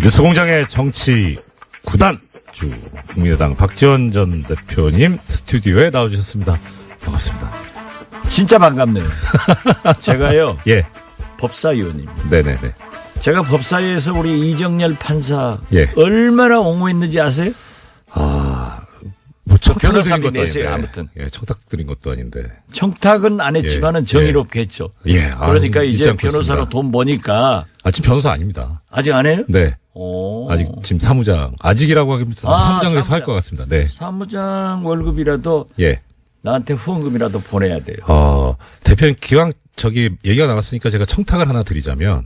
뉴스공장의 정치 9단 주 국민의당 박지원 전 대표님 스튜디오에 나와주셨습니다. 반갑습니다. 진짜 반갑네요. 제가요. 예. 법사위원입니다. 네네네. 제가 법사위에서 우리 이정열 판사 예. 얼마나 옹호했는지 아세요? 뭐 청탁을 드린 변호사비 것도 내세요, 아닌데. 아무튼. 예, 청탁 드린 것도 아닌데. 청탁은 안 했지만은 예. 정의롭게 했죠. 예. 그러니까 이제 잊지 않고 변호사로 있습니다. 돈 버니까 지금 변호사 아닙니다. 아직 안 해요? 네. 오. 아직 지금 사무장. 아직이라고 하기면 사무장에서 할 것 같습니다. 네. 사무장 월급이라도 예. 나한테 후원금이라도 보내야 돼요. 대표님 기왕 얘기가 나왔으니까 제가 청탁을 하나 드리자면,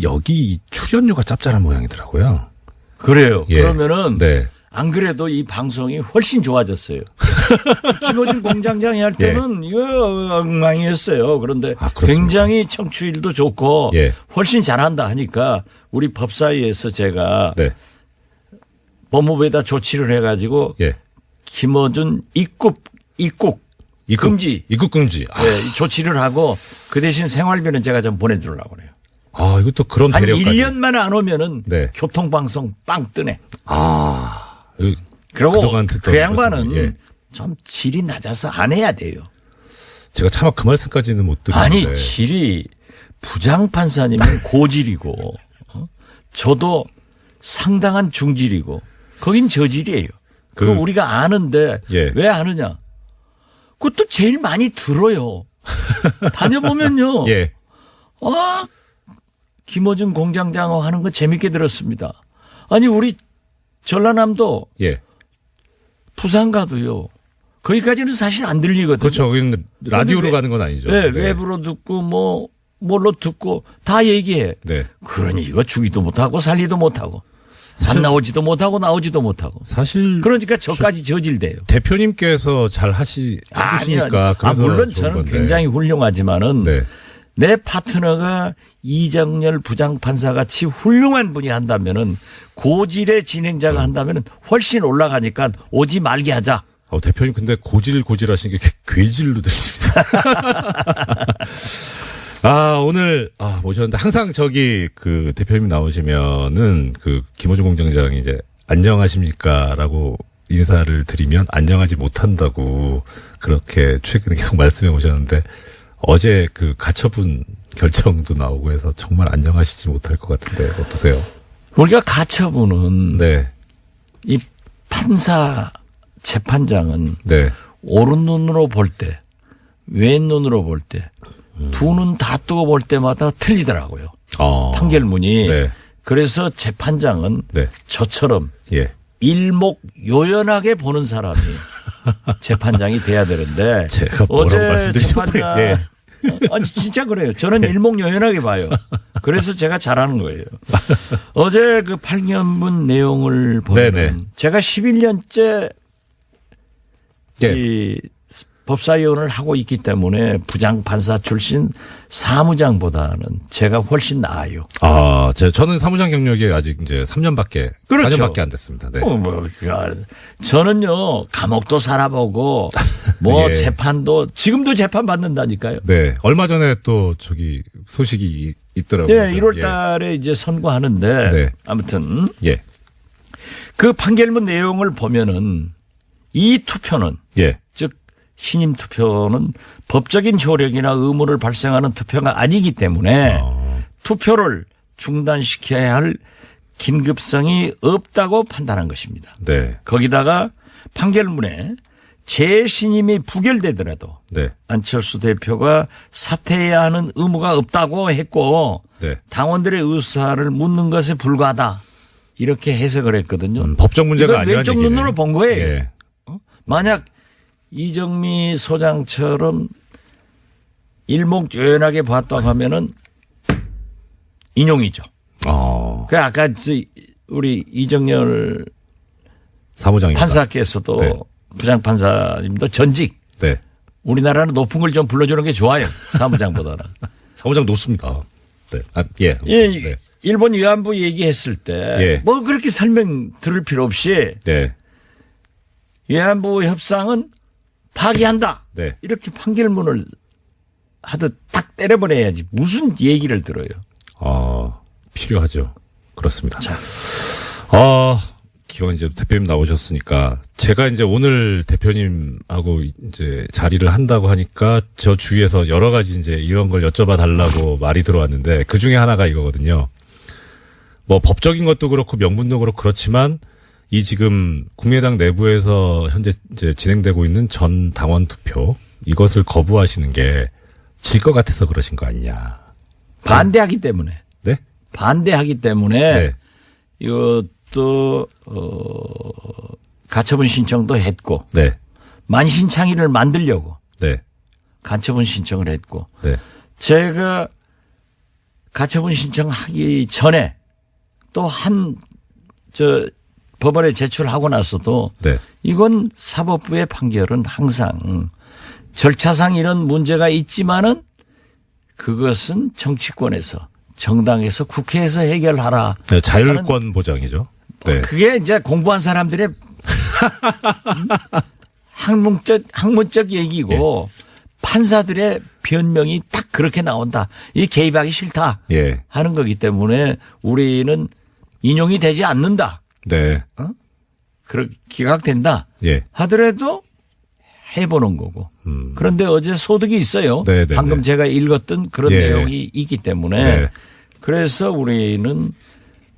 여기 이 출연료가 짭짤한 모양이더라고요. 그래요. 예. 그러면은 네. 안 그래도 이 방송이 훨씬 좋아졌어요. 김어준 공장장이 할 때는 이거 엉망이었어요. 그런데 그렇습니까? 굉장히 청취율도 좋고 예. 훨씬 잘한다 하니까 우리 법사위에서 제가 네. 법무부에다 조치를 해가지고 예. 김어준 입국 금지 입국 금지. 이 조치를 하고 그 대신 생활비는 제가 좀 보내주려고 그래요. 이것도 그런 한 배려까지. 1년 만에 안 오면은 네. 교통방송 빵 뜨네. 그리고 그리고 그 양반은 예. 좀 질이 낮아서 안 해야 돼요. 제가 차마 그 말씀까지는 못 드리는데. 아니 질이 부장판사님은 고질이고 저도 상당한 중질이고 거긴 저질이에요. 그거 우리가 아는데 예. 왜 아느냐. 그것도 제일 많이 들어요. 다녀보면요. 예. 김어준 공장장 하는 거 재밌게 들었습니다. 아니 우리 전라남도 예. 부산 가도요. 거기까지는 사실 안 들리거든요. 그렇죠. 여기는 라디오로 가는 건 아니죠. 네, 외부로 듣고 뭘로 듣고 다 얘기해. 네. 그러니 이거 주기도 못하고 살리도 못하고 안 나오지도 못하고 나오지도 못하고. 사실 그러니까 저까지 저질돼요. 대표님께서 잘 해주시니까 그래서 물론 좋은 저는 건데. 굉장히 훌륭하지만은 네. 내 파트너가 이정열 부장판사 같이 훌륭한 분이 한다면은 고질의 진행자가 한다면은 훨씬 올라가니까 오지 말게 하자. 대표님 근데 고질하신 게 괴질로 들립니다. 오늘 모셨는데 항상 그 대표님 나오시면은 그 김어준 공장장이 이제 안녕하십니까라고 인사를 드리면 안녕하지 못한다고 그렇게 최근에 계속 말씀해 오셨는데 어제 그 가처분 결정도 나오고 해서 정말 안녕하시지 못할 것 같은데 어떠세요? 우리가 가처분은 네. 이 판사 재판장은 네. 오른 눈으로 볼 때, 왼 눈으로 볼 때, 두 눈 다 뜨고 볼 때마다 틀리더라고요. 판결문이. 네. 그래서 재판장은 네. 저처럼 예. 일목요연하게 보는 사람이 재판장이 돼야 되는데 제가 뭐라고 말씀드리지 못해요. 예. 아니 진짜 그래요. 저는 일목요연하게 봐요. 그래서 제가 잘하는 거예요. 어제 그 판결문 내용을 보면 네네. 제가 11년째 예. 이 법사위원을 하고 있기 때문에 부장판사 출신 사무장보다는 제가 훨씬 나아요. 저는 사무장 경력이 아직 이제 3년밖에, 그렇죠. 4년밖에 안 됐습니다. 네. 저는요, 감옥도 살아보고, 예. 재판도, 지금도 재판 받는다니까요. 네. 얼마 전에 또 소식이 있더라고요. 네, 1월 달에 이제 선고하는데, 네. 아무튼, 예. 그 판결문 내용을 보면은, 이 투표는, 예. 즉, 신임 투표는 법적인 효력이나 의무를 발생하는 투표가 아니기 때문에 투표를 중단시켜야 할 긴급성이 없다고 판단한 것입니다. 네. 거기다가 판결문에 재신임이 부결되더라도 네. 안철수 대표가 사퇴해야 하는 의무가 없다고 했고 네. 당원들의 의사를 묻는 것에 불과하다. 이렇게 해석을 했거든요. 법적 문제가 이걸 아니라는 왼쪽 얘기네. 눈으로 본 거예요. 예. 만약 이정미 소장처럼 일목요연하게 봤다고 하면은 인용이죠. 그 아까 우리 이정열 사무장님 판사께서도 네. 부장판사님도 전직. 네. 우리나라는 높은 걸 좀 불러주는 게 좋아요. 사무장보다는. 사무장 높습니다. 네. 예. 네. 일본 위안부 얘기했을 때 뭐 그렇게 설명 들을 필요 없이 네. 위안부 협상은 파기한다. 네. 이렇게 판결문을 하듯 딱 때려버려야지. 무슨 얘기를 들어요. 필요하죠. 그렇습니다. 자. 기왕 이제 대표님 나오셨으니까 제가 이제 오늘 대표님하고 이제 자리를 한다고 하니까 저 주위에서 여러 가지 이제 이런 걸 여쭤봐 달라고 말이 들어왔는데 그 중에 하나가 이거거든요. 뭐 법적인 것도 그렇고 명분도 그렇고 그렇지만 이 지금 국민의당 내부에서 현재 이제 진행되고 있는 전 당원 투표 이것을 거부하시는 게 질 것 같아서 그러신 거 아니냐. 반대하기 때문에. 네? 반대하기 때문에 네. 이것도 가처분 신청도 했고 네. 만신창이를 만들려고 네. 가처분 신청을 했고 네. 제가 가처분 신청하기 전에 또 법원에 제출하고 나서도 네. 이건 사법부의 판결은 항상 절차상 이런 문제가 있지만은 그것은 정치권에서 정당에서 국회에서 해결하라. 네, 자율권 보장이죠. 네. 그게 이제 공부한 사람들의 학문적 얘기고 판사들의 변명이 딱 그렇게 나온다. 이 개입하기 싫다 예. 하는 거기 때문에 우리는 인용이 되지 않는다. 네. 그렇게 기각된다 예. 하더라도 해보는 거고. 그런데 어제 소득이 있어요. 네, 네, 방금 네. 제가 읽었던 그런 예. 내용이 있기 때문에 네. 그래서 우리는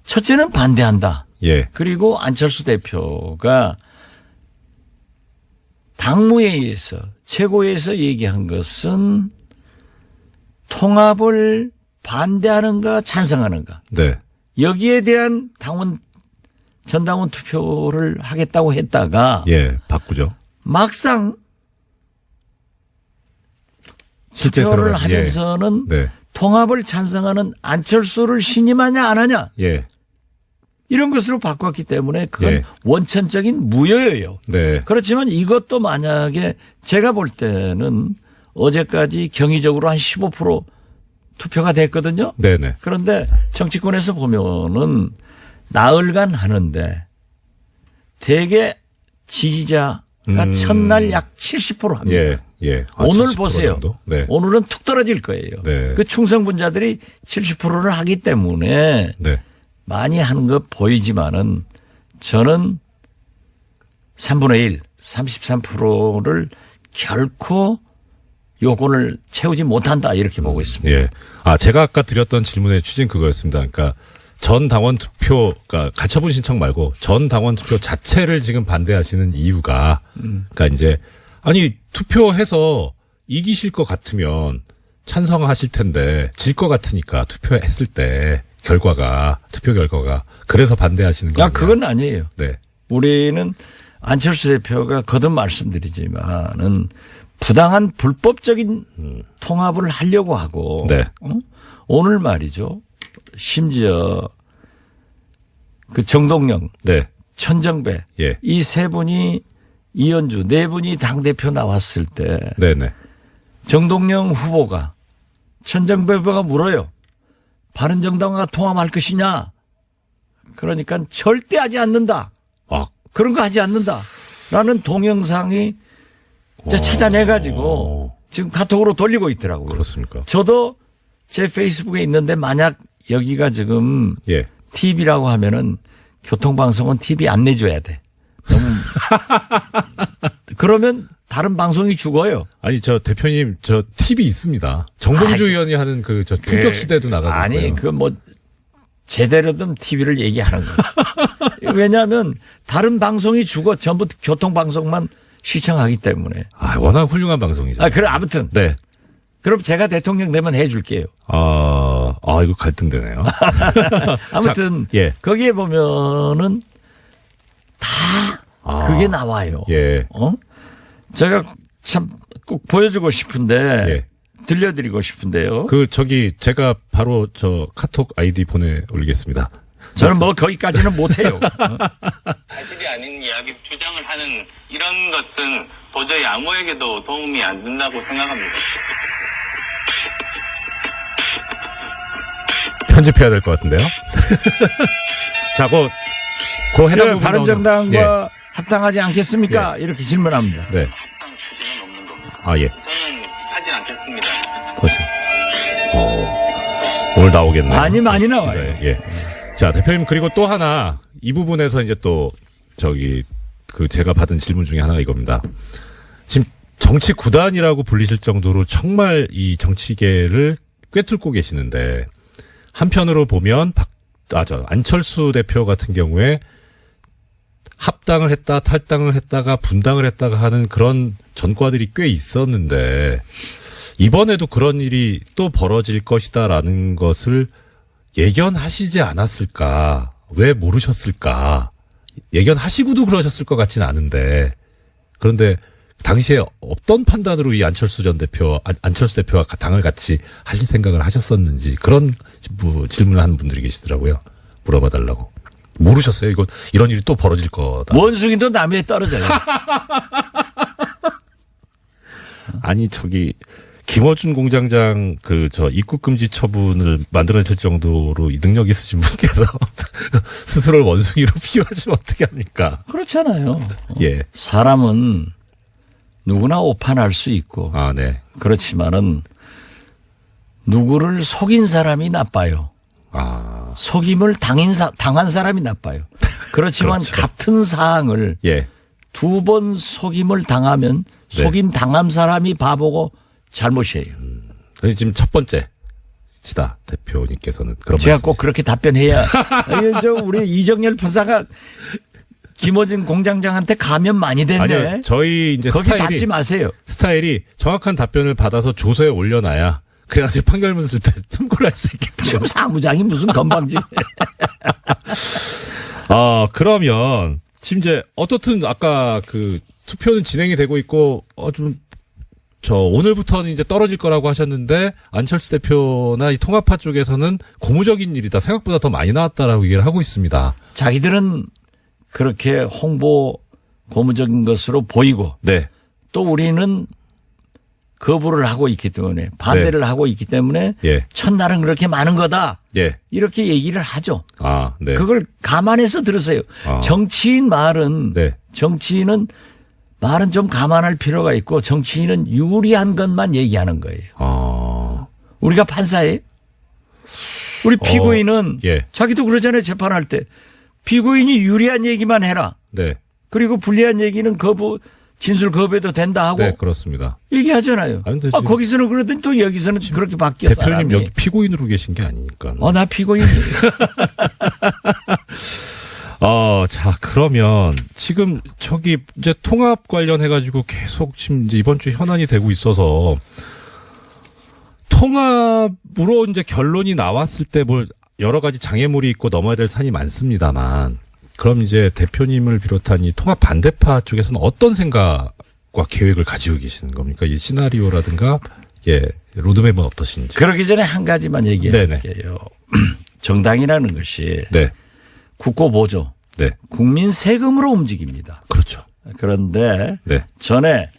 첫째는 반대한다. 예. 그리고 안철수 대표가 당무회의에서 최고위에서 얘기한 것은 통합을 반대하는가 찬성하는가. 네. 여기에 대한 전당원 투표를 하겠다고 했다가 예. 바꾸죠. 막상 실제적으로 투표를 하면서는 네. 통합을 찬성하는 안철수를 신임하냐 안 하냐 예. 이런 것으로 바꿨기 때문에 그건 예. 원천적인 무효예요. 네. 그렇지만 이것도 만약에 제가 볼 때는 어제까지 경위적으로 한 15% 투표가 됐거든요. 네네. 그런데 정치권에서 보면은 나흘간 하는데 대개 지지자가 첫날 약 70% 합니다. 예. 예. 오늘 70% 보세요. 정도? 네. 오늘은 툭 떨어질 거예요. 네. 그 충성분자들이 70%를 하기 때문에 네. 많이 하는 거 보이지만은 저는 3분의 1, 33%를 결코 요건을 채우지 못한다 이렇게 보고 있습니다. 예. 제가 아까 드렸던 질문의 취지는 그거였습니다. 그러니까 전 당원 투표, 그러니까 가처분 신청 말고 전 당원 투표 자체를 지금 반대하시는 이유가, 그러니까 이제 아니 투표해서 이기실 것 같으면 찬성하실 텐데 질 것 같으니까 투표했을 때 투표 결과가 그래서 반대하시는 거예요. 그건 아니에요. 네. 우리는 안철수 대표가 거듭 말씀드리지만은 부당한 불법적인 통합을 하려고 하고 네. 오늘 말이죠. 심지어 그 정동영, 네. 천정배 예. 이 세 분이 이현주 네 분이 당대표 나왔을 때 네네. 정동영 후보가 천정배 후보가 물어요. 바른정당과 통합할 것이냐. 그러니까 절대 하지 않는다. 그런 거 하지 않는다. 라는 동영상이 이제 찾아내가지고 지금 카톡으로 돌리고 있더라고요. 그렇습니까? 저도 제 페이스북에 있는데 만약 여기가 지금 예. TV라고 하면은 교통방송은 TV 안 내줘야 돼. 너무. 그러면 다른 방송이 죽어요. 아니, 대표님, TV 있습니다. 정봉주 의원이 하는 충격 시대도 나가고. 아니, 있고요. 제대로 된 TV를 얘기하는 거예요. 왜냐하면 다른 방송이 죽어. 전부 교통방송만 시청하기 때문에. 워낙 훌륭한 방송이죠. 그래, 아무튼. 네. 그럼 제가 대통령 되면 해줄게요. 이거 갈등되네요. 아무튼. 예. 거기에 보면은 다 그게 나와요. 예. 제가 참 꼭 보여주고 싶은데. 예. 들려드리고 싶은데요. 제가 바로 카톡 아이디 올리겠습니다. 저는 거기까지는 못해요. 사실이 아닌 이야기 주장을 하는 이런 것은 도저히 아무에게도 도움이 안 된다고 생각합니다. 편집해야 될 것 같은데요. 자, 해당 부분 바른정당과 합당하지 않겠습니까? 이렇게 질문합니다. 네. 합당 추진은 없는 겁니다. 예. 저는 하지 않겠습니다. 보세요. 오늘 나오겠네요. 많이 나와요. 예. 자, 대표님, 그리고 또 하나, 이 부분에서 이제 또, 제가 받은 질문 중에 하나가 이겁니다. 지금 정치 구단이라고 불리실 정도로 정말 이 정치계를 꿰뚫고 계시는데, 한편으로 보면, 안철수 대표 같은 경우에 합당을 했다, 탈당을 했다가, 분당을 했다가 하는 그런 전과들이 꽤 있었는데, 이번에도 그런 일이 또 벌어질 것이다라는 것을 예견하시지 않았을까? 왜 모르셨을까? 예견하시고도 그러셨을 것 같진 않은데. 그런데 당시에 어떤 판단으로 이 안철수 대표와 당을 같이 하실 생각을 하셨었는지 그런 질문을 하는 분들이 계시더라고요. 물어봐 달라고. 모르셨어요? 이런 일이 또 벌어질 거다. 원숭이도 나무에 떨어져요. 아니, 김어준 공장장 입국 금지 처분을 만들어낼 정도로 이 능력 있으신 분께서 스스로를 원숭이로 비유하시면 어떻게 합니까? 그렇잖아요. 예. 사람은 누구나 오판할 수 있고. 아, 네. 그렇지만은 누구를 속인 사람이 나빠요. 아. 속임을 당한 사람이 나빠요. 그렇지만 그렇죠. 같은 사항을 예. 2번 속임을 당하면 네. 속임 당한 사람이 바보고 잘못이에요. 지금 첫 번째 시다 대표님께서는 그런 제가 말씀이시죠? 꼭 그렇게 답변해야 우리 이정열 부사가 김어준 공장장한테 가면 많이 됐네. 아니요, 저희 이제 거기 닿지 마세요. 스타일이 정확한 답변을 받아서 조서에 올려놔야 그래가지고 판결문 쓸 때 참고를 할 수 있기 때문에. 지금 사무장이 무슨 건방지. 그러면 지금 이제 어떻든 아까 투표는 진행이 되고 있고 오늘부터는 이제 떨어질 거라고 하셨는데 안철수 대표나 이 통합파 쪽에서는 고무적인 일이다. 생각보다 더 많이 나왔다라고 얘기를 하고 있습니다. 자기들은 그렇게 홍보 고무적인 것으로 보이고 네. 또 우리는 거부를 하고 있기 때문에 반대를 하고 있기 때문에 예. 첫날은 그렇게 많은 거다. 예. 이렇게 얘기를 하죠. 아, 네. 그걸 감안해서 들으세요. 정치인 말은 네. 정치인은 말은 좀 감안할 필요가 있고 정치인은 유리한 것만 얘기하는 거예요. 우리가 판사예요. 우리 피고인은 예. 자기도 그러잖아요. 재판할 때. 피고인이 유리한 얘기만 해라. 네. 그리고 불리한 얘기는 진술 거부해도 된다 하고 네, 그렇습니다. 얘기하잖아요. 근데 거기서는 그러더니 또 여기서는 그렇게 바뀌어 대표님 사람이. 여기 피고인으로 계신 게 아니니까. 나 피고인이에요. 자, 그러면 지금 이제 통합 관련해가지고 계속 지금 이제 이번 주 현안이 되고 있어서 통합으로 이제 결론이 나왔을 때 여러 가지 장애물이 있고 넘어야 될 산이 많습니다만 그럼 이제 대표님을 비롯한 이 통합 반대파 쪽에서는 어떤 생각과 계획을 가지고 계시는 겁니까? 이 시나리오라든가, 로드맵은 어떠신지. 그러기 전에 한 가지만 얘기할게요. 정당이라는 것이 네. 국고보조, 네. 국민 세금으로 움직입니다. 그렇죠. 그런데 네. 전에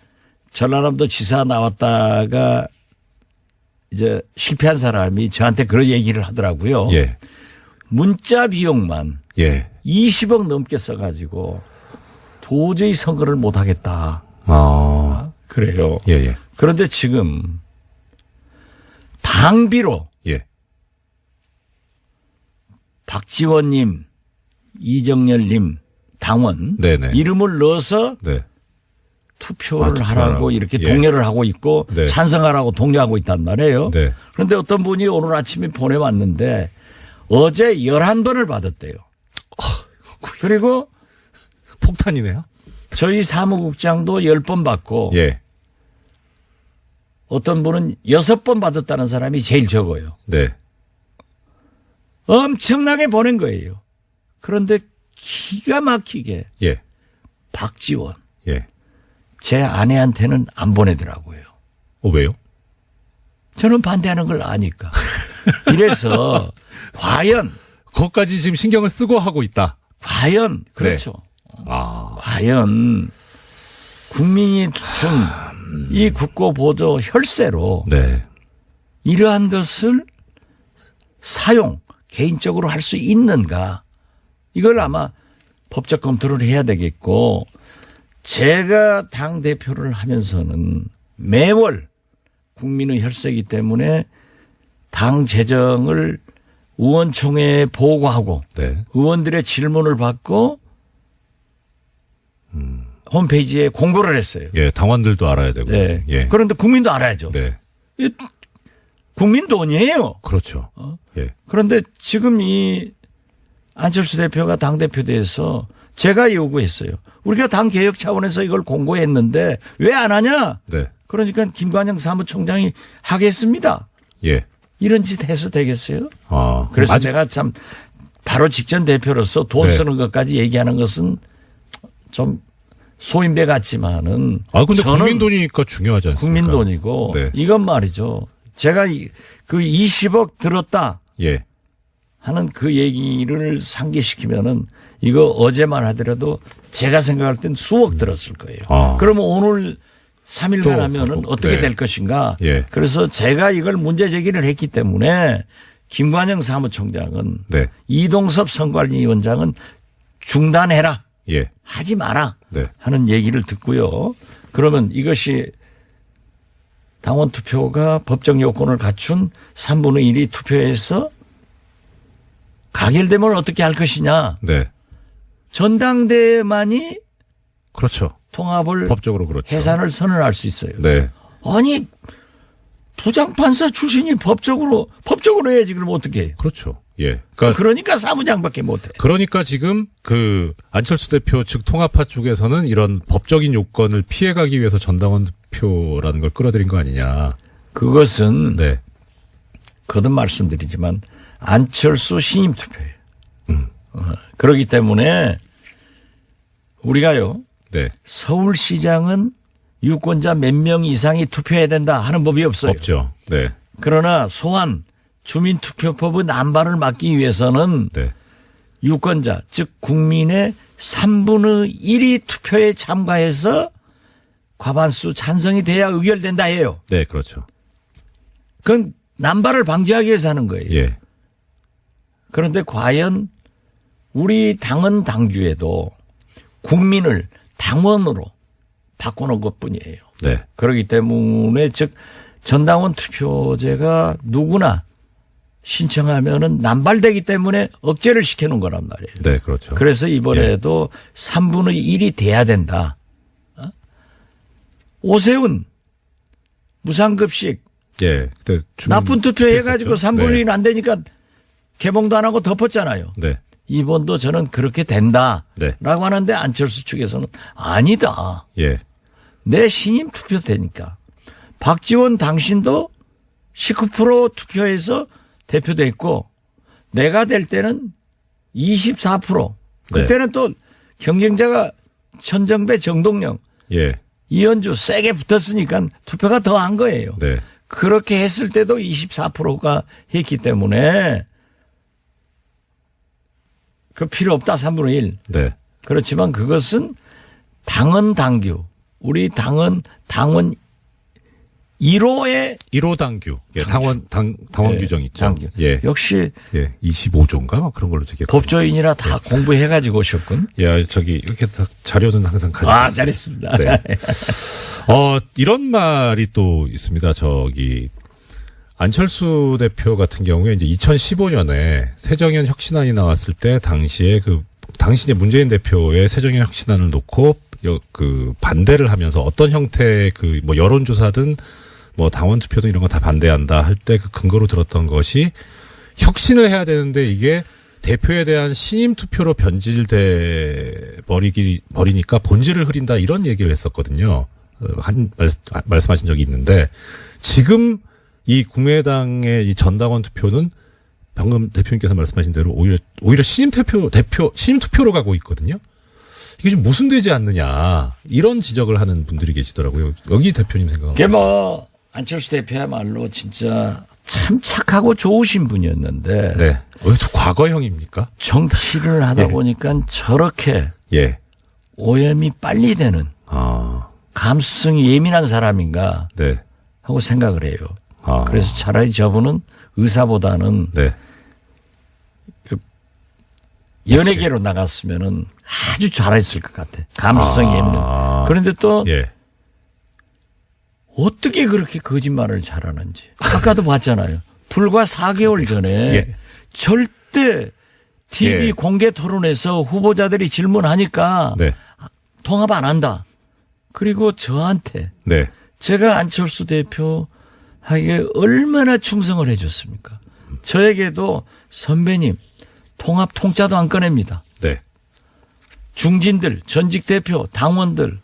전라남도 지사 나왔다가 이제 실패한 사람이 저한테 그런 얘기를 하더라고요. 예. 문자 비용만 예. 20억 넘게 써가지고 도저히 선거를 못 하겠다. 그래요. 예. 그런데 지금 당비로 예. 박지원님, 이정열님 당원 네네. 이름을 넣어서 네. 투표를 하라고 이렇게 예. 독려를 하고 있고 네. 찬성하라고 독려하고 있단 말이에요. 네. 그런데 어떤 분이 오늘 아침에 보내왔는데 어제 11번을 받았대요. 그리고 폭탄이네요. 저희 사무국장도 10번 받고 예. 어떤 분은 6번 받았다는 사람이 제일 적어요. 네. 엄청나게 보낸 거예요. 그런데 기가 막히게 예. 박지원 예. 제 아내한테는 안 보내더라고요. 왜요? 저는 반대하는 걸 아니까. 이래서 과연 그것까지 지금 신경을 쓰고 하고 있다. 과연 그렇죠. 과연 국민이 준 이 국고보조 혈세로 네. 이러한 것을 개인적으로 할 수 있는가. 이걸 아마 법적 검토를 해야 되겠고 제가 당대표를 하면서는 매월 국민의 혈세이기 때문에 당 재정을 의원총회에 보고하고 네. 의원들의 질문을 받고 홈페이지에 공고를 했어요. 예, 당원들도 알아야 되고. 네. 예. 그런데 국민도 알아야죠. 네. 이 국민 돈이에요. 그렇죠. 예. 그런데 지금 이 안철수 대표가 당대표 돼서 제가 요구했어요. 우리가 당 개혁 차원에서 이걸 공고했는데 왜 안 하냐? 네. 그러니까 김관영 사무총장이 하겠습니다. 예. 이런 짓 해서 되겠어요? 아. 그래서 아직- 제가 참 바로 직전 대표로서 돈 네. 쓰는 것까지 얘기하는 것은 좀 소인배 같지만은 아, 근데 저는 국민 돈이니까 중요하지 않습니까? 국민 돈이고 네. 이건 말이죠. 제가 그 20억 들었다 예. 하는 그 얘기를 상기시키면은 이거 어제만 하더라도 제가 생각할 땐 수억 들었을 거예요. 아. 그러면 오늘 3일간 또 하면은 어떻게 네. 될 것인가. 예. 그래서 제가 이걸 문제 제기를 했기 때문에 김관영 사무총장은 네. 이동섭 선관위원장은 중단해라. 예. 하지 마라. 네. 하는 얘기를 듣고요. 그러면 이것이 당원 투표가 법적 요건을 갖춘 3분의 1이 투표해서 가결되면 어떻게 할 것이냐. 네. 전당대회만이 그렇죠. 통합을 법적으로 그렇죠. 해산을 선언할 수 있어요. 네. 아니 부장판사 출신이 법적으로 해야지 그럼 어떻게 해요. 그렇죠. 예. 그러니까 그러니까 사무장밖에 못해. 그러니까 지금 그 안철수 대표 측 통합파 쪽에서는 이런 법적인 요건을 피해가기 위해서 전당원 투표라는 걸 끌어들인 거 아니냐. 그것은 네. 거듭 말씀드리지만 안철수 신임 투표예요. 그렇기 때문에 우리가요. 네. 서울시장은 유권자 몇 명 이상이 투표해야 된다 하는 법이 없어요. 없죠. 네. 그러나 소환 주민투표법의 난발을 막기 위해서는 네. 유권자 즉 국민의 3분의 1이 투표에 참가해서 과반수 찬성이 돼야 의결된다 해요. 네, 그렇죠. 그건 난발을 방지하기 위해서 하는 거예요. 예. 그런데 과연 우리 당은 당규에도 국민을 당원으로 바꿔놓은 것뿐이에요. 네. 그렇기 때문에 즉 전당원 투표제가 누구나 신청하면은 난발되기 때문에 억제를 시켜놓은 거란 말이에요. 네, 그렇죠. 그래서 이번에도 3분의 1이 돼야 된다. 오세훈 무상급식 예. 그때 나쁜 투표 해가지고 3분의 1은 안 되니까 개봉도 안 하고 덮었잖아요. 네. 이번도 저는 그렇게 된다라고 네. 하는데 안철수 측에서는 아니다. 예. 내 신임 투표 되니까. 박지원 당신도 19% 투표해서 대표됐고 내가 될 때는 24%. 그때는 또 경쟁자가 천정배, 정동영, 예. 이현주 세게 붙었으니까 투표가 더 한 거예요. 네. 그렇게 했을 때도 24%가 했기 때문에 그 필요 없다 3분의 1. 네. 그렇지만 그것은 당헌 당규. 우리 당헌 1호의 1호 당규. 예, 당원 규정 있죠. 당규. 예. 역시 예. 25조인가? 막 그런 걸로 저기. 법조인이라 다 공부해가지고 오셨군. 야, 저기 이렇게 다 자료는 항상 가지고. 아, 잘했습니다. 네. 이런 말이 또 있습니다. 저기 안철수 대표 같은 경우에 이제 2015년에 새정연 혁신안이 나왔을 때 당시 이제 문재인 대표의 새정연 혁신안을 놓고 그 반대를 하면서 어떤 형태의 그 뭐 여론조사든 뭐 당원 투표든 이런 거 다 반대한다 할 때 그 근거로 들었던 것이 혁신을 해야 되는데 이게 대표에 대한 신임 투표로 변질돼 버리니까 본질을 흐린다 이런 얘기를 했었거든요. 말씀하신 적이 있는데 지금 이 국민의당의 이 전당원 투표는 방금 대표님께서 말씀하신 대로 오히려 신임 투표로 가고 있거든요. 이게 좀 모순되지 않느냐 이런 지적을 하는 분들이 계시더라고요. 여기 대표님 생각은 이게 뭐 안철수 대표야말로 진짜 참 착하고 좋으신 분이었는데 네. 또 과거형입니까? 정치를 하다 예. 보니까 저렇게 예. 오염이 빨리 되는 아. 감수성이 예민한 사람인가 네. 하고 생각을 해요. 아. 그래서 차라리 저분은 의사보다는 네. 연예계로 나갔으면은 아주 잘했을 것 같아. 감수성이 예민해. 그런데 또 예. 어떻게 그렇게 거짓말을 잘하는지. 아까도 봤잖아요. 불과 4개월 전에 예. 절대 TV 예. 공개 토론에서 후보자들이 질문하니까 네. 통합 안 한다. 그리고 저한테 네. 제가 안철수 대표에게 얼마나 충성을 해줬습니까? 저에게도 선배님 통합 통짜도 안 꺼냅니다. 네. 중진들, 전직 대표, 당원들,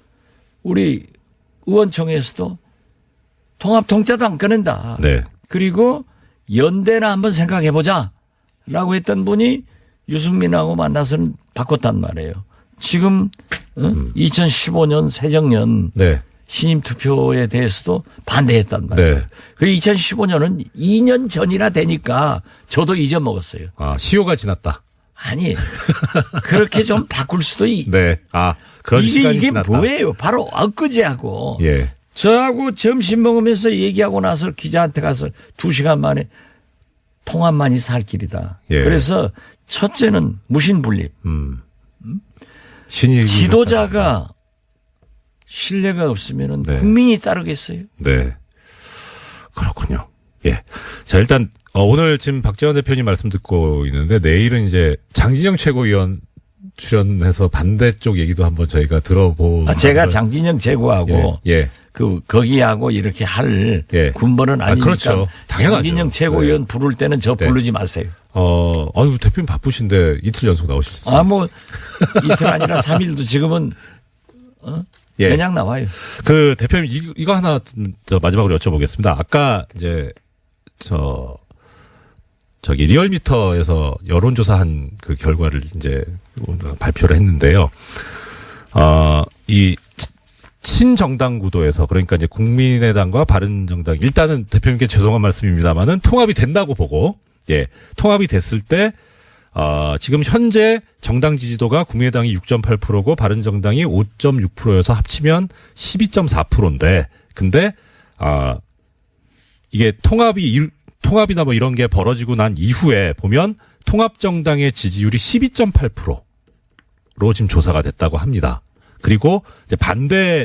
우리 의원총회에서도 통합 통짜도 안 꺼낸다. 네. 그리고 연대나 한번 생각해보자 라고 했던 분이 유승민하고 만나서는 바꿨단 말이에요. 지금 2015년 새정년 네. 신임 투표에 대해서도 반대했단 말이에요. 네. 그리고 2015년은 2년 전이나 되니까 저도 잊어먹었어요. 아, 시효가 지났다. 아니 그렇게 좀 바꿀 수도 네. 아, 그런 시간이 이게 지났다. 뭐예요? 바로 엊그제하고 예. 저하고 점심 먹으면서 얘기하고 나서 기자한테 가서 2시간 만에 통합만이 살 길이다. 예. 그래서 첫째는 무신분립. 신일 지도자가 신뢰가 없으면 네. 국민이 따르겠어요? 네. 그렇군요. 예. 자, 일단, 오늘 지금 박지원 대표님 말씀 듣고 있는데, 내일은 이제 장진영 최고위원 출연해서 반대쪽 얘기도 한번 저희가 들어보는. 제가 장진영 제고하고 예. 거기하고 이렇게 할 예. 군번은 아니니까. 그렇죠. 당연하죠. 장진영 최고위원 네. 부를 때는 저 네. 부르지 마세요. 아유, 대표님 바쁘신데 이틀 연속 나오실 수 있어요. 뭐 이틀 아니라 3일도 지금은 예. 그냥 나와요. 그 대표님 이거 하나 저 마지막으로 여쭤보겠습니다. 아까 이제 저기 리얼미터에서 여론조사한 그 결과를 이제 발표를 했는데요. 이 친정당 구도에서 그러니까 이제 국민의당과 바른정당 일단은 대표님께 죄송한 말씀입니다만은 통합이 된다고 보고 예 통합이 됐을 때 지금 현재 정당 지지도가 국민의당이 6.8%고 바른정당이 5.6%여서 합치면 12.4%인데 근데 이게 통합이나 뭐 이런 게 벌어지고 난 이후에 보면 통합정당의 지지율이 12.8%로 지금 조사가 됐다고 합니다. 그리고 이제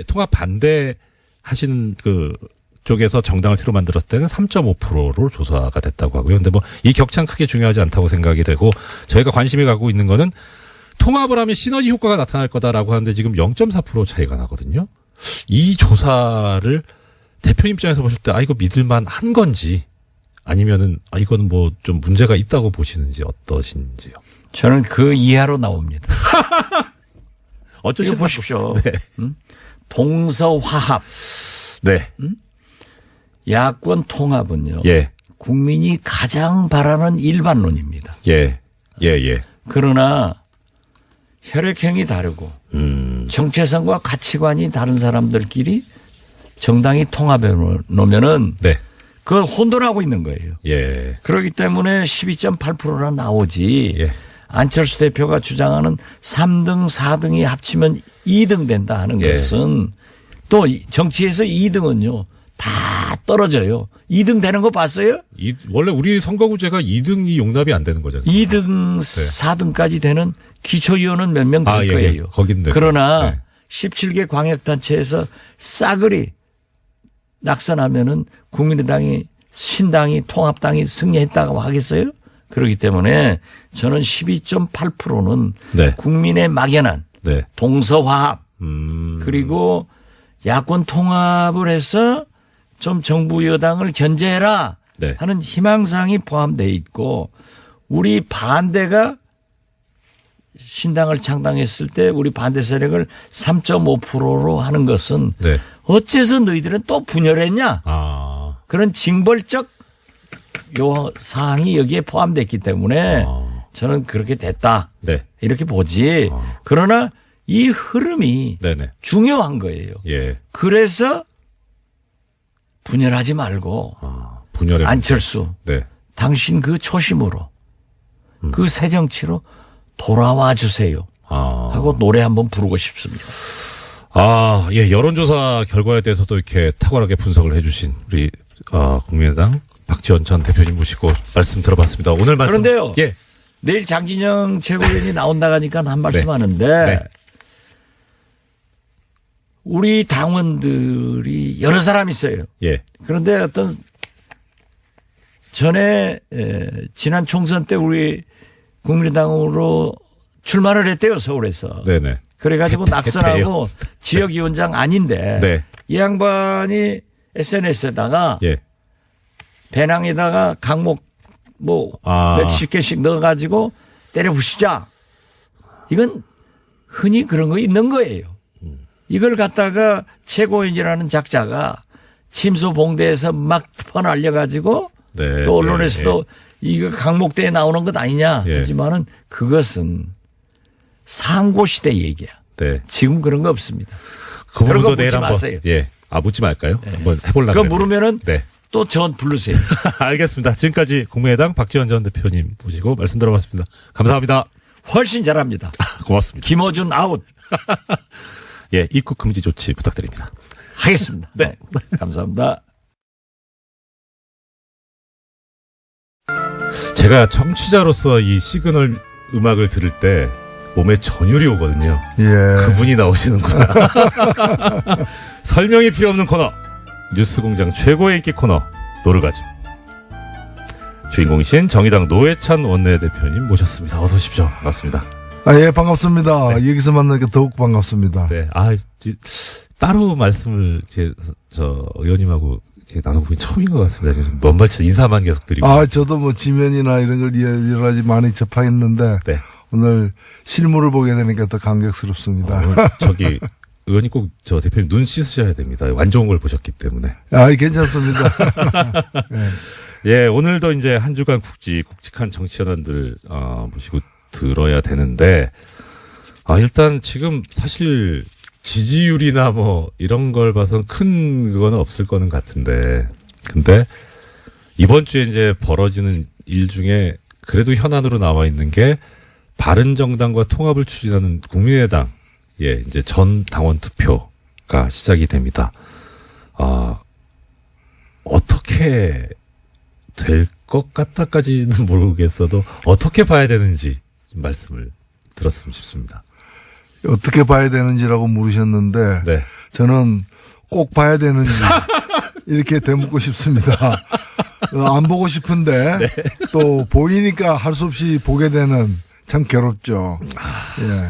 통합 반대 하시는 그 쪽에서 정당을 새로 만들었을 때는 3.5%로 조사가 됐다고 하고요. 근데 뭐 이 격차는 크게 중요하지 않다고 생각이 되고 저희가 관심이 가고 있는 거는 통합을 하면 시너지 효과가 나타날 거다라고 하는데 지금 0.4% 차이가 나거든요. 이 조사를 대표 입장에서 보실 때 이거 믿을만 한 건지 아니면은 이거는 뭐 좀 문제가 있다고 보시는지 어떠신지요? 저는 그 이하로 나옵니다. 어쩌시 이거 보십시오. 네. 동서화합. 네. 야권 통합은요. 예. 국민이 가장 바라는 일반론입니다. 예. 예. 그러나 혈액형이 다르고 정체성과 가치관이 다른 사람들끼리 정당이 통합해 놓으면은 네. 그걸 혼돈하고 있는 거예요. 예. 그렇기 때문에 12.8%나 나오지. 예. 안철수 대표가 주장하는 3등, 4등이 합치면 2등 된다 하는 예. 것은 또 정치에서 2등은요. 다 떨어져요. 2등 되는 거 봤어요? 원래 우리 선거구제가 2등이 용납이 안 되는 거죠. 2등, 4등까지 되는 기초위원은 몇 명 될 예. 거예요. 거긴데. 그러나 네. 17개 광역단체에서 싸그리 낙선하면은 국민의당이 신당이 통합당이 승리했다고 하겠어요? 그렇기 때문에 저는 12.8%는 네. 국민의 막연한 네. 동서화합 그리고 야권 통합을 해서 좀 정부 여당을 견제해라 네. 하는 희망사항이 포함되어 있고 우리 반대가 신당을 창당했을 때 우리 반대 세력을 3.5%로 하는 것은 네. 어째서 너희들은 또 분열했냐? 그런 징벌적 요 사항이 여기에 포함됐기 때문에 저는 그렇게 됐다. 네. 이렇게 보지. 그러나 이 흐름이 네네. 중요한 거예요. 예. 그래서 분열하지 말고 분열의 안철수 네. 당신 그 초심으로 그 새 정치로 돌아와 주세요. 하고 노래 한번 부르고 싶습니다. 예. 여론조사 결과에 대해서도 이렇게 탁월하게 분석을 해주신 우리 국민의당 박지원 전 대표님 모시고 말씀 들어봤습니다. 오늘 말씀. 그런데요. 예. 내일 장진영 최고위원이 나온다고 하니까 한 말씀 네. 하는데 네. 우리 당원들이 여러 사람 있어요. 예. 그런데 어떤 전에 지난 총선 때 우리 국민의당으로 출마를 했대요, 서울에서. 네네. 그래가지고 낙선하고 지역위원장 아닌데 네. 이 양반이 SNS에다가 예. 배낭에다가 강목 몇십 개씩 넣어가지고 때려 부시자. 이건 흔히 그런 거 있는 거예요. 이걸 갖다가 최고인이라는 작자가 침소봉대에서 막 퍼날려가지고 네. 또 언론에서도 이거 강목대에 나오는 것 아니냐 예. 하지만은 그것은 상고시대 얘기야. 네. 지금 그런 거 없습니다. 그 그런 거 부분도 내일 묻지 한번 마세요. 예. 묻지 말까요? 한번 해보려고. 그거 물으면은 네. 또 전 부르세요. 알겠습니다. 지금까지 국민의당 박지원 전 대표님 모시고 말씀 들어봤습니다. 감사합니다. 훨씬 잘합니다. 고맙습니다. 김어준 아웃 예, 입국 금지 조치 부탁드립니다. 하겠습니다. 네. 감사합니다. 제가 청취자로서 이 시그널 음악을 들을 때 몸에 전율이 오거든요. 예. 그분이 나오시는구나. 설명이 필요 없는 코너. 뉴스공장 최고의 인기 코너. 노르가즘. 주인공이신 정의당 노회찬 원내대표님 모셨습니다. 어서 오십시오. 반갑습니다. 예, 반갑습니다. 여기서 만나니까 더욱 반갑습니다. 네. 따로 말씀을 의원님하고 나눠보기 처음인 것 같습니다. 지금 먼발치 인사만 계속 드리고. 저도 뭐 지면이나 이런 걸 여러 가지 많이 접하겠는데. 네. 오늘 실물을 보게 되니까 더 감격스럽습니다. 오늘 의원님 꼭 대표님 눈 씻으셔야 됩니다. 안 좋은 걸 보셨기 때문에. 괜찮습니다. 네. 예, 오늘도 이제 한 주간 굵직한 정치현안들, 모시고 들어야 되는데, 일단 지금 사실 지지율이나 이런 걸 봐서는 큰 그거는 없을 거는 같은데, 근데 이번 주에 이제 벌어지는 일 중에 그래도 현안으로 나와 있는 게 바른정당과 통합을 추진하는 국민의당, 이제 전 당원 투표가 시작이 됩니다. 어떻게 될 것 같다까지는 모르겠어도 어떻게 봐야 되는지 좀 말씀을 들었으면 싶습니다. 어떻게 봐야 되는지라고 물으셨는데. 네. 저는 꼭 봐야 되는지. 이렇게 되묻고 싶습니다. 안 보고 싶은데. 네. 또 보이니까 할 수 없이 보게 되는 참 괴롭죠.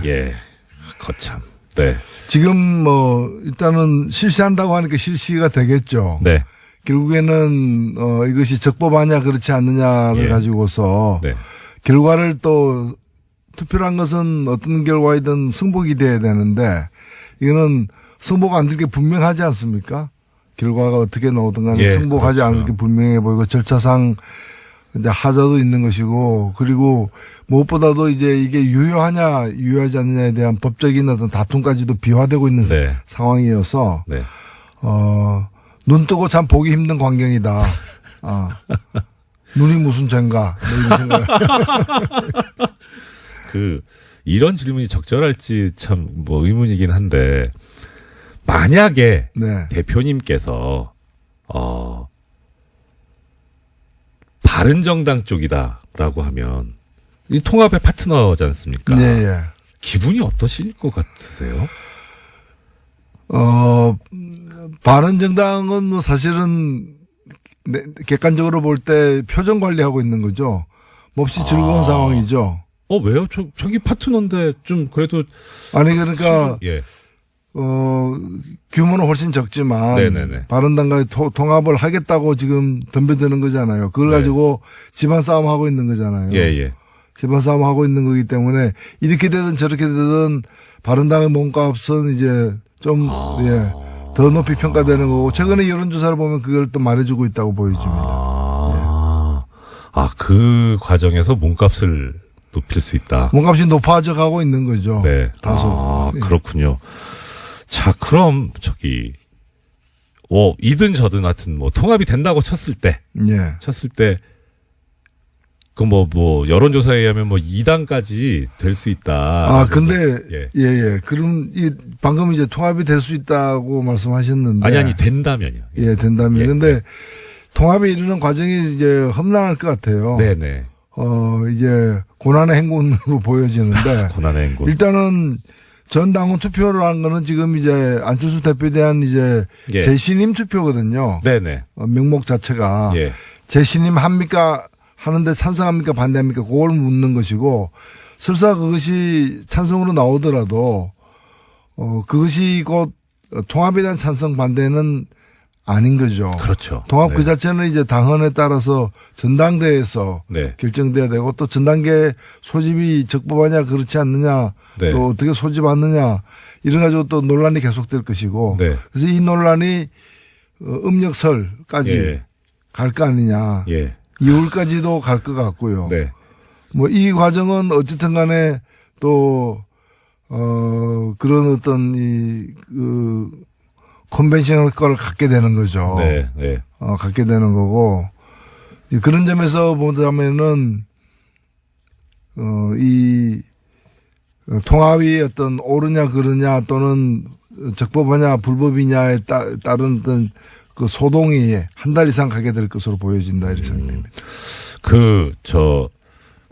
예. 거참. 네. 지금 일단은 실시한다고 하니까 실시가 되겠죠. 네. 결국에는 이것이 적법하냐 그렇지 않느냐를 가지고서 네. 결과를 또 투표란 것은 어떤 결과이든 승복이 돼야 되는데 이거는 승복 안 될 게 분명하지 않습니까? 결과가 어떻게 나오든 간에 승복하지 않을 게 분명해 보이고 절차상 이제 하자도 있는 것이고 그리고 무엇보다도 이제 이게 유효하냐 유효하지 않느냐에 대한 법적인 어떤 다툼까지도 비화되고 있는 상황이어서 눈 뜨고 참 보기 힘든 광경이다. 눈이 무슨 죄인가 이런 생각을. 이런 질문이 적절할지 참 의문이긴 한데 만약에 대표님께서 바른정당 쪽이다라고 하면 이 통합의 파트너지 않습니까? 네. 기분이 어떠실 것 같으세요? 바른정당은 사실은 객관적으로 볼 때 표정 관리하고 있는 거죠. 몹시 즐거운 상황이죠. 왜요? 저기 파트너인데 좀 그래도 그러니까 규모는 훨씬 적지만 네네네. 바른당과의 통합을 하겠다고 지금 덤벼드는 거잖아요. 그걸 가지고 집안 싸움 하고 있는 거잖아요. 예. 집안 싸움 하고 있는 거기 때문에 이렇게 되든 저렇게 되든 바른당의 몸값은 이제 좀 더 높이 평가되는 거고 최근에 여론조사를 보면 그걸 또 말해주고 있다고 보여집니다. 그 과정에서 몸값을 높일 수 있다. 몸값이 높아져 가고 있는 거죠. 네. 다소. 그렇군요. 자, 그럼 이든 저든 하여튼 통합이 된다고 쳤을 때 그 여론조사에 의하면 2당까지 될 수 있다. 근데 그럼 방금 이제 통합이 될 수 있다고 말씀하셨는데 아니 된다면요. 된다면. 근데 통합에 이르는 과정이 이제 험난할 것 같아요. 네네. 이제 고난의 행군으로 보여지는데 고난의 행군. 일단은 전 당원 투표를 하는 거는 지금 이제 안철수 대표에 대한 이제 재신임 투표거든요. 네네. 명목 자체가. 재신임합니까? 하는데 찬성합니까? 반대합니까? 그걸 묻는 것이고, 설사 그것이 찬성으로 나오더라도, 그것이 곧 통합에 대한 찬성 반대는 아닌 거죠. 그렇죠. 통합 네. 그 자체는 이제 당헌에 따라서 전당대회에서 네. 결정돼야 되고 또 전당계 소집이 적법하냐 그렇지 않느냐 네. 또 어떻게 소집하느냐 이런 가지고 또 논란이 계속될 것이고 네. 그래서 이 논란이 음력설까지 예. 갈 거 아니냐. 예. 2월까지도 갈 것 같고요. 네. 뭐 이 과정은 어쨌든 간에 또 그런 어떤 컨벤셔널 거를 갖게 되는 거죠. 네. 네. 갖게 되는 거고 그런 점에서 보자면은 이 통합이 어떤 옳으냐 그르냐 또는 적법하냐 불법이냐에 따른 어떤 그 소동이 한 달 이상 가게 될 것으로 보여진다 이렇게 생각됩니다.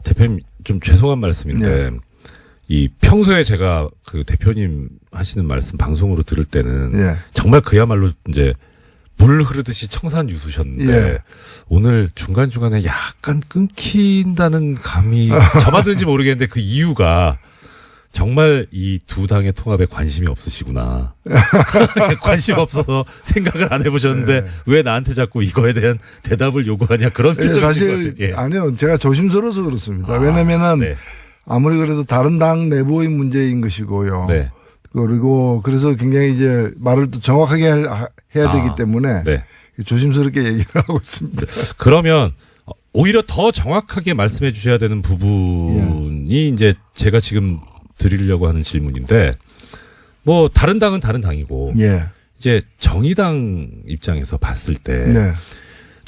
대표님 좀 죄송한 말씀인데 네. 이 평소에 제가 그 대표님 하시는 말씀 방송으로 들을 때는 예. 정말 그야말로 이제 물 흐르듯이 청산유수셨는데 예. 오늘 중간중간에 약간 끊긴다는 감이 저마든지 모르겠는데 그 이유가 정말 이 두 당의 통합에 관심이 없으시구나. 관심 없어서 생각을 안 해보셨는데 네. 왜 나한테 자꾸 이거에 대한 대답을 요구하냐 그런 예, 표정이신 것 사실 같아요. 예. 아니요 제가 조심스러워서 그렇습니다. 왜냐면은 네. 아무리 그래도 다른 당 내부의 문제인 것이고요. 네. 그리고 그래서 굉장히 이제 말을 또 정확하게 해야 되기 때문에 네. 조심스럽게 얘기를 하고 있습니다. 그러면 오히려 더 정확하게 말씀해 주셔야 되는 부분이 이제 제가 지금 드리려고 하는 질문인데 뭐 다른 당은 다른 당이고 예. 이제 정의당 입장에서 봤을 때 네.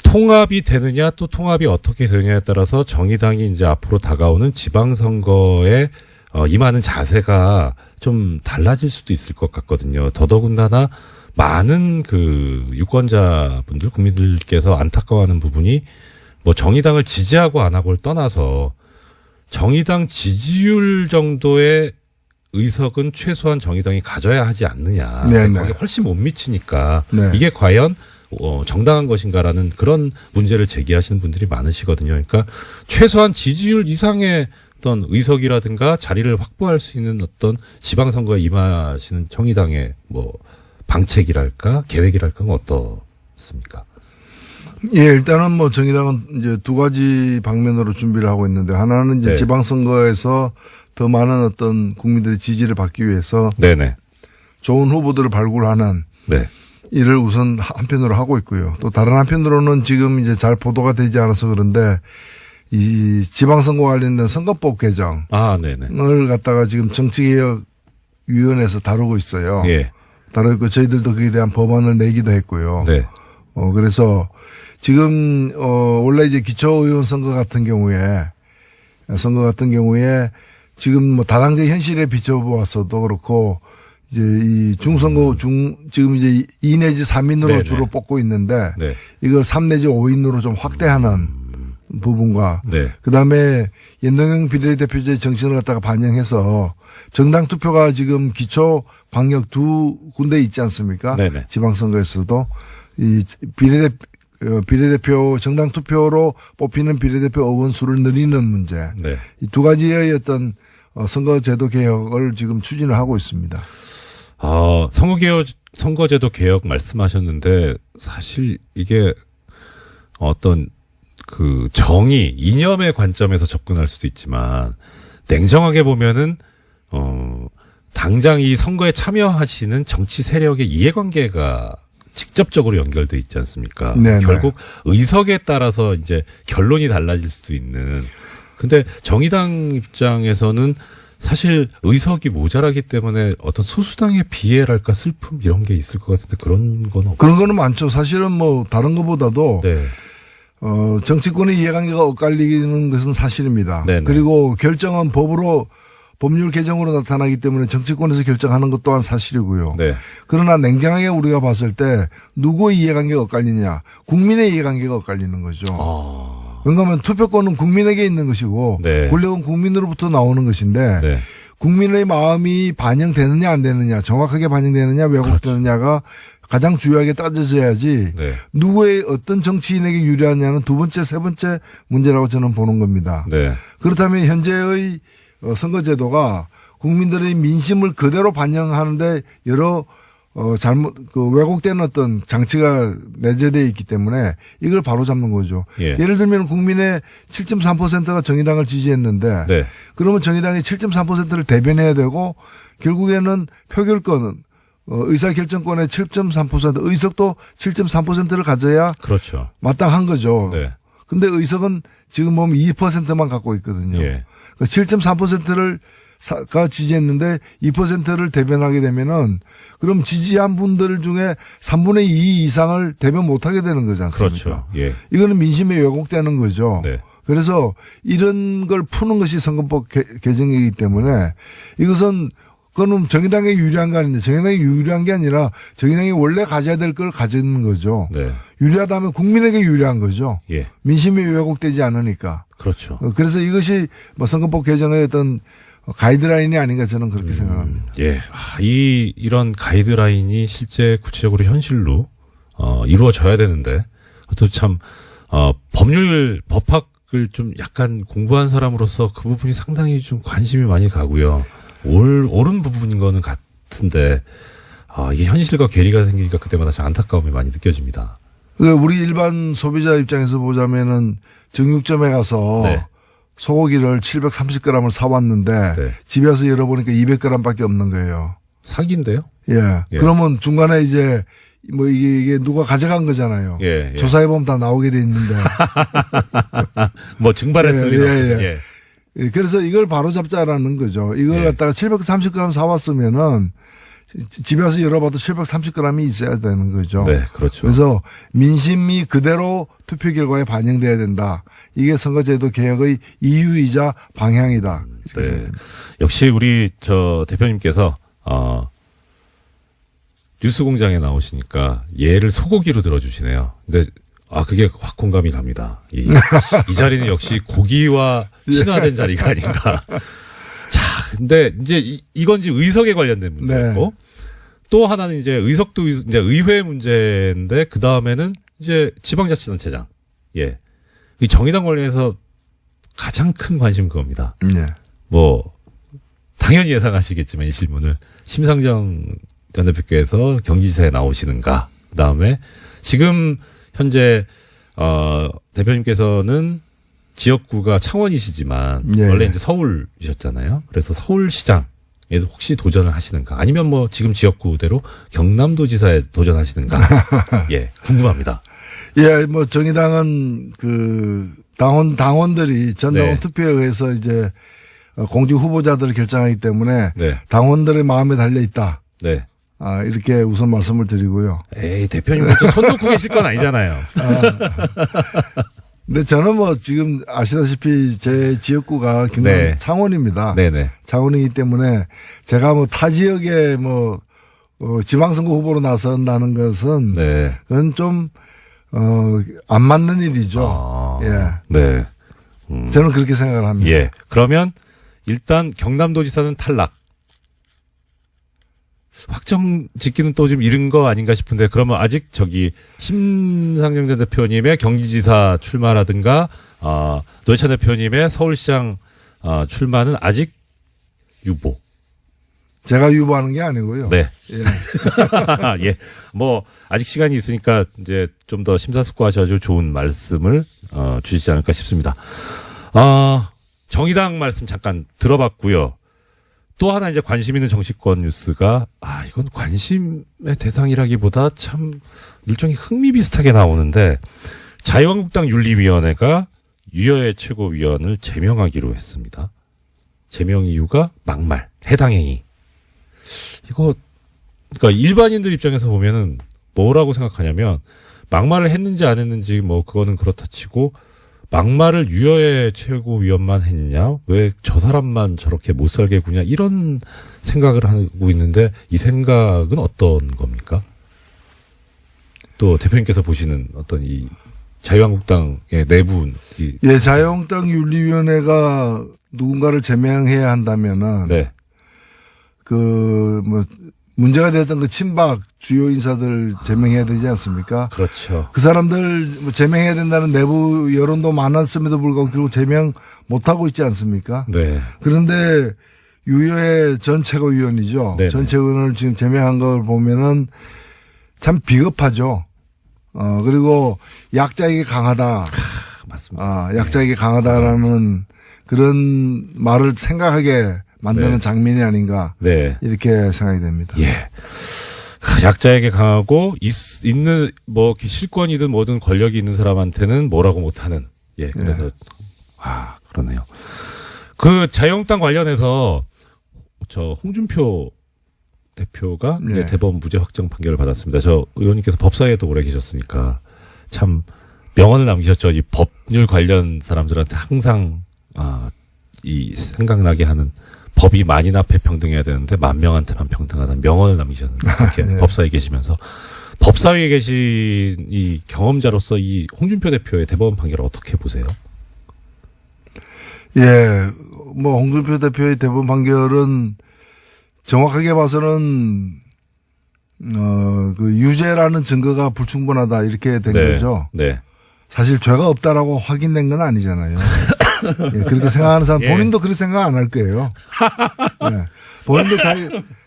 통합이 되느냐 또 통합이 어떻게 되느냐에 따라서 정의당이 이제 앞으로 다가오는 지방선거에 임하는 자세가 좀 달라질 수도 있을 것 같거든요. 더더군다나 많은 그 유권자분들 국민들께서 안타까워하는 부분이 뭐 정의당을 지지하고 안 하고를 떠나서 정의당 지지율 정도의 의석은 최소한 정의당이 가져야 하지 않느냐. 네네. 거기에 훨씬 못 미치니까 네. 이게 과연 정당한 것인가라는 그런 문제를 제기하시는 분들이 많으시거든요. 그러니까 최소한 지지율 이상의 어떤 의석이라든가 자리를 확보할 수 있는 어떤 지방선거에 임하시는 정의당의 뭐 방책이랄까 계획이랄까는 어떻습니까? 예, 일단은 뭐 정의당은 이제 두 가지 방면으로 준비를 하고 있는데 하나는 이제 네. 지방선거에서 더 많은 어떤 국민들의 지지를 받기 위해서 네네. 좋은 후보들을 발굴하는 네. 일을 우선 한편으로 하고 있고요. 또 다른 한편으로는 지금 이제 잘 보도가 되지 않아서 그런데 이 지방선거 관련된 선거법 개정을 네네. 갖다가 지금 정치개혁위원회에서 다루고 있어요. 예. 다루고 있고 저희들도 그에 대한 법안을 내기도 했고요. 네. 그래서 지금 원래 이제 기초의원 선거 같은 경우에 지금 뭐 다당제 현실에 비춰보았어도 그렇고 이제 이 중선거 지금 이제 2 내지 3인으로 네네. 주로 뽑고 있는데 네. 이걸 3 내지 5인으로 좀 확대하는 부분과 네. 그다음에 연동형 비례대표제의 정신을 갖다가 반영해서 정당 투표가 지금 기초 광역 두 군데 있지 않습니까? 네네. 지방선거에서도 이 비례대표 정당 투표로 뽑히는 비례대표 의원수를 늘리는 문제. 네. 이 두 가지의 어떤 선거제도 개혁을 지금 추진을 하고 있습니다. 선거제도 개혁 말씀하셨는데 사실 이게 어떤 그 정의, 이념의 관점에서 접근할 수도 있지만 냉정하게 보면은 당장 이 선거에 참여하시는 정치 세력의 이해관계가 직접적으로 연결돼 있지 않습니까? 네네. 결국 의석에 따라서 이제 결론이 달라질 수도 있는. 근데 정의당 입장에서는 사실 의석이 모자라기 때문에 어떤 소수당의 비애랄까 슬픔 이런 게 있을 것 같은데 그런 건 없고. 그런 거는 많죠. 사실은 뭐 다른 것보다도 네. 정치권의 이해관계가 엇갈리는 것은 사실입니다. 네네. 그리고 결정은 법률 개정으로 나타나기 때문에 정치권에서 결정하는 것 또한 사실이고요. 네. 그러나 냉정하게 우리가 봤을 때 누구의 이해관계가 엇갈리냐. 국민의 이해관계가 엇갈리는 거죠. 왜냐하면 투표권은 국민에게 있는 것이고 네. 권력은 국민으로부터 나오는 것인데 네. 국민의 마음이 반영되느냐 안 되느냐 정확하게 반영되느냐 왜곡되느냐가 가장 중요하게 따져져야지 네. 누구의 어떤 정치인에게 유리하냐는 두 번째, 세 번째 문제라고 저는 보는 겁니다. 네. 그렇다면 현재의 선거제도가 국민들의 민심을 그대로 반영하는데 여러 잘못 왜곡된 어떤 장치가 내재되어 있기 때문에 이걸 바로잡는 거죠. 예. 예를 들면 국민의 7.3%가 정의당을 지지했는데 네. 그러면 정의당이 7.3%를 대변해야 되고 결국에는 표결권은 의사결정권의 7.3% 의석도 7.3%를 가져야 그렇죠. 마땅한 거죠. 네. 근데 의석은 지금 보면 2%만 갖고 있거든요. 예. 7.3%를 가 지지했는데 2%를 대변하게 되면은 그럼 지지한 분들 중에 3분의 2 이상을 대변 못하게 되는 거지 않습니까? 그렇죠. 예. 이거는 민심에 왜곡되는 거죠. 네. 그래서 이런 걸 푸는 것이 선거법 개정이기 때문에 이것은 그거는 정의당에 유리한 거 아닌데 정의당에 유리한 게 아니라 정의당이 원래 가져야 될 걸 가지는 거죠. 네. 유리하다면 국민에게 유리한 거죠. 예. 민심이 왜곡되지 않으니까. 그렇죠. 그래서 이것이 뭐 선거법 개정의 어떤 가이드라인이 아닌가 저는 그렇게 생각합니다. 예. 이런 가이드라인이 실제 구체적으로 현실로, 이루어져야 되는데, 또 참, 법학을 좀 약간 공부한 사람으로서 그 부분이 상당히 좀 관심이 많이 가고요. 옳은 부분인 거는 같은데, 이게 현실과 괴리가 생기니까 그때마다 참 안타까움이 많이 느껴집니다. 우리 일반 소비자 입장에서 보자면은 정육점에 가서 네. 소고기를 730g을 사왔는데 네. 집에 와서 열어보니까 200g밖에 없는 거예요. 사기인데요? 예. 예. 그러면 중간에 이제 뭐 이게 누가 가져간 거잖아요. 예. 조사해보면 다 나오게 돼 있는데. 뭐 증발했을 리는 없죠. 예. 예. 그래서 이걸 바로 잡자라는 거죠. 이걸 예. 갖다가 730g 사왔으면은 집에 와서 열어봐도 730g이 있어야 되는 거죠. 네, 그렇죠. 그래서 민심이 그대로 투표 결과에 반영돼야 된다. 이게 선거제도 개혁의 이유이자 방향이다. 네. 역시 우리 대표님께서 뉴스공장에 나오시니까 예를 소고기로 들어주시네요. 근데 그게 확 공감이 갑니다. 이 자리는 역시 고기와 친화된 자리가 아닌가. 자, 근데 이제 이건 이제 의석에 관련된 문제고 네. 또 하나는 이제 의석도 이제 의회 문제인데 그 다음에는 이제 지방자치단체장. 예. 이 정의당 관련해서 가장 큰 관심은 그겁니다. 네. 뭐 당연히 예상하시겠지만 이 질문을 심상정 전 대표께서 경기지사에 나오시는가. 그다음에 지금 현재 대표님께서는 지역구가 창원이시지만 예. 원래 이제 서울이셨잖아요. 그래서 서울시장에도 혹시 도전을 하시는가? 아니면 뭐 지금 지역구대로 경남도지사에 도전하시는가? 예, 궁금합니다. 예, 뭐 정의당은 그 당원들이 전당원 네. 투표에 의해서 이제 공직 후보자들을 결정하기 때문에 네, 당원들의 마음에 달려 있다. 네. 이렇게 우선 말씀을 드리고요. 에이, 대표님 먼저 손 놓고 계실 건 아니잖아요. 근데 저는 뭐 지금 아시다시피 제 지역구가 경남 네. 창원입니다. 네네. 창원이기 때문에 제가 뭐 타 지역에 뭐 지방선거 후보로 나선다는 것은 네. 그건 좀 안 맞는 일이죠. 예. 네. 저는 그렇게 생각을 합니다. 예. 그러면 일단 경남도지사는 탈락. 확정 짓기는 또 좀 이른 거 아닌가 싶은데 그러면 아직 심상정 전 대표님의 경기지사 출마라든가 노회찬 대표님의 서울시장 출마는 아직 유보. 제가 유보하는 게 아니고요. 네. 예. 예. 뭐 아직 시간이 있으니까 이제 좀 더 심사숙고하셔가지고 좋은 말씀을 주시지 않을까 싶습니다. 정의당 말씀 잠깐 들어봤고요. 또 하나 이제 관심 있는 정치권 뉴스가 이건 관심의 대상이라기보다 참 일종의 흥미 비슷하게 나오는데 자유한국당 윤리위원회가 유여의 최고위원을 제명하기로 했습니다. 제명 이유가 막말, 해당 행위. 이거 그러니까 일반인들 입장에서 보면은 뭐라고 생각하냐면 막말을 했는지 안 했는지 뭐 그거는 그렇다 치고 막말을 유여의 최고위원만 했냐? 왜 저 사람만 저렇게 못 살게 구냐? 이런 생각을 하고 있는데 이 생각은 어떤 겁니까? 또 대표님께서 보시는 어떤 이 자유한국당의 내부 예, 자유한국당 윤리위원회가 누군가를 제명해야 한다면은 네. 그 문제가 됐던 그 친박 주요 인사들 제명해야 되지 않습니까? 그렇죠. 그 사람들 뭐 제명해야 된다는 내부 여론도 많았음에도 불구하고 결국 제명 못하고 있지 않습니까? 네. 그런데 유효의 전 최고위원이죠. 네네. 전 최고위원을 지금 제명한 걸 보면은 참 비겁하죠. 그리고 약자에게 강하다. 맞습니다. 약자에게 강하다라는 그런 말을 생각하게 만드는 네. 장면이 아닌가. 네. 이렇게 생각이 됩니다. 예. 약자에게 강하고 있는 뭐 실권이든 뭐든 권력이 있는 사람한테는 뭐라고 못하는. 예. 그래서 그러네요. 그 자유한국당 관련해서 저 홍준표 대표가 네. 대법원 무죄 확정 판결을 받았습니다. 저 의원님께서 법사위에도 오래 계셨으니까 참 명언을 남기셨죠. 이 법률 관련 사람들한테 항상 이 생각나게 하는 법이 만인 앞에 평등해야 되는데 만 명한테만 평등하다는 명언을 남기셨는데 그렇게 네. 법사위에 계시면서 법사위에 계신 이 경험자로서 이 홍준표 대표의 대법원 판결을 어떻게 보세요? 예. 뭐 홍준표 대표의 대법원 판결은 정확하게 봐서는 그 유죄라는 증거가 불충분하다 이렇게 된 거죠. 네. 사실 죄가 없다라고 확인된 건 아니잖아요. 예, 그렇게 생각하는 사람 예. 본인도 그렇게 생각 안 할 거예요. 예, 본인도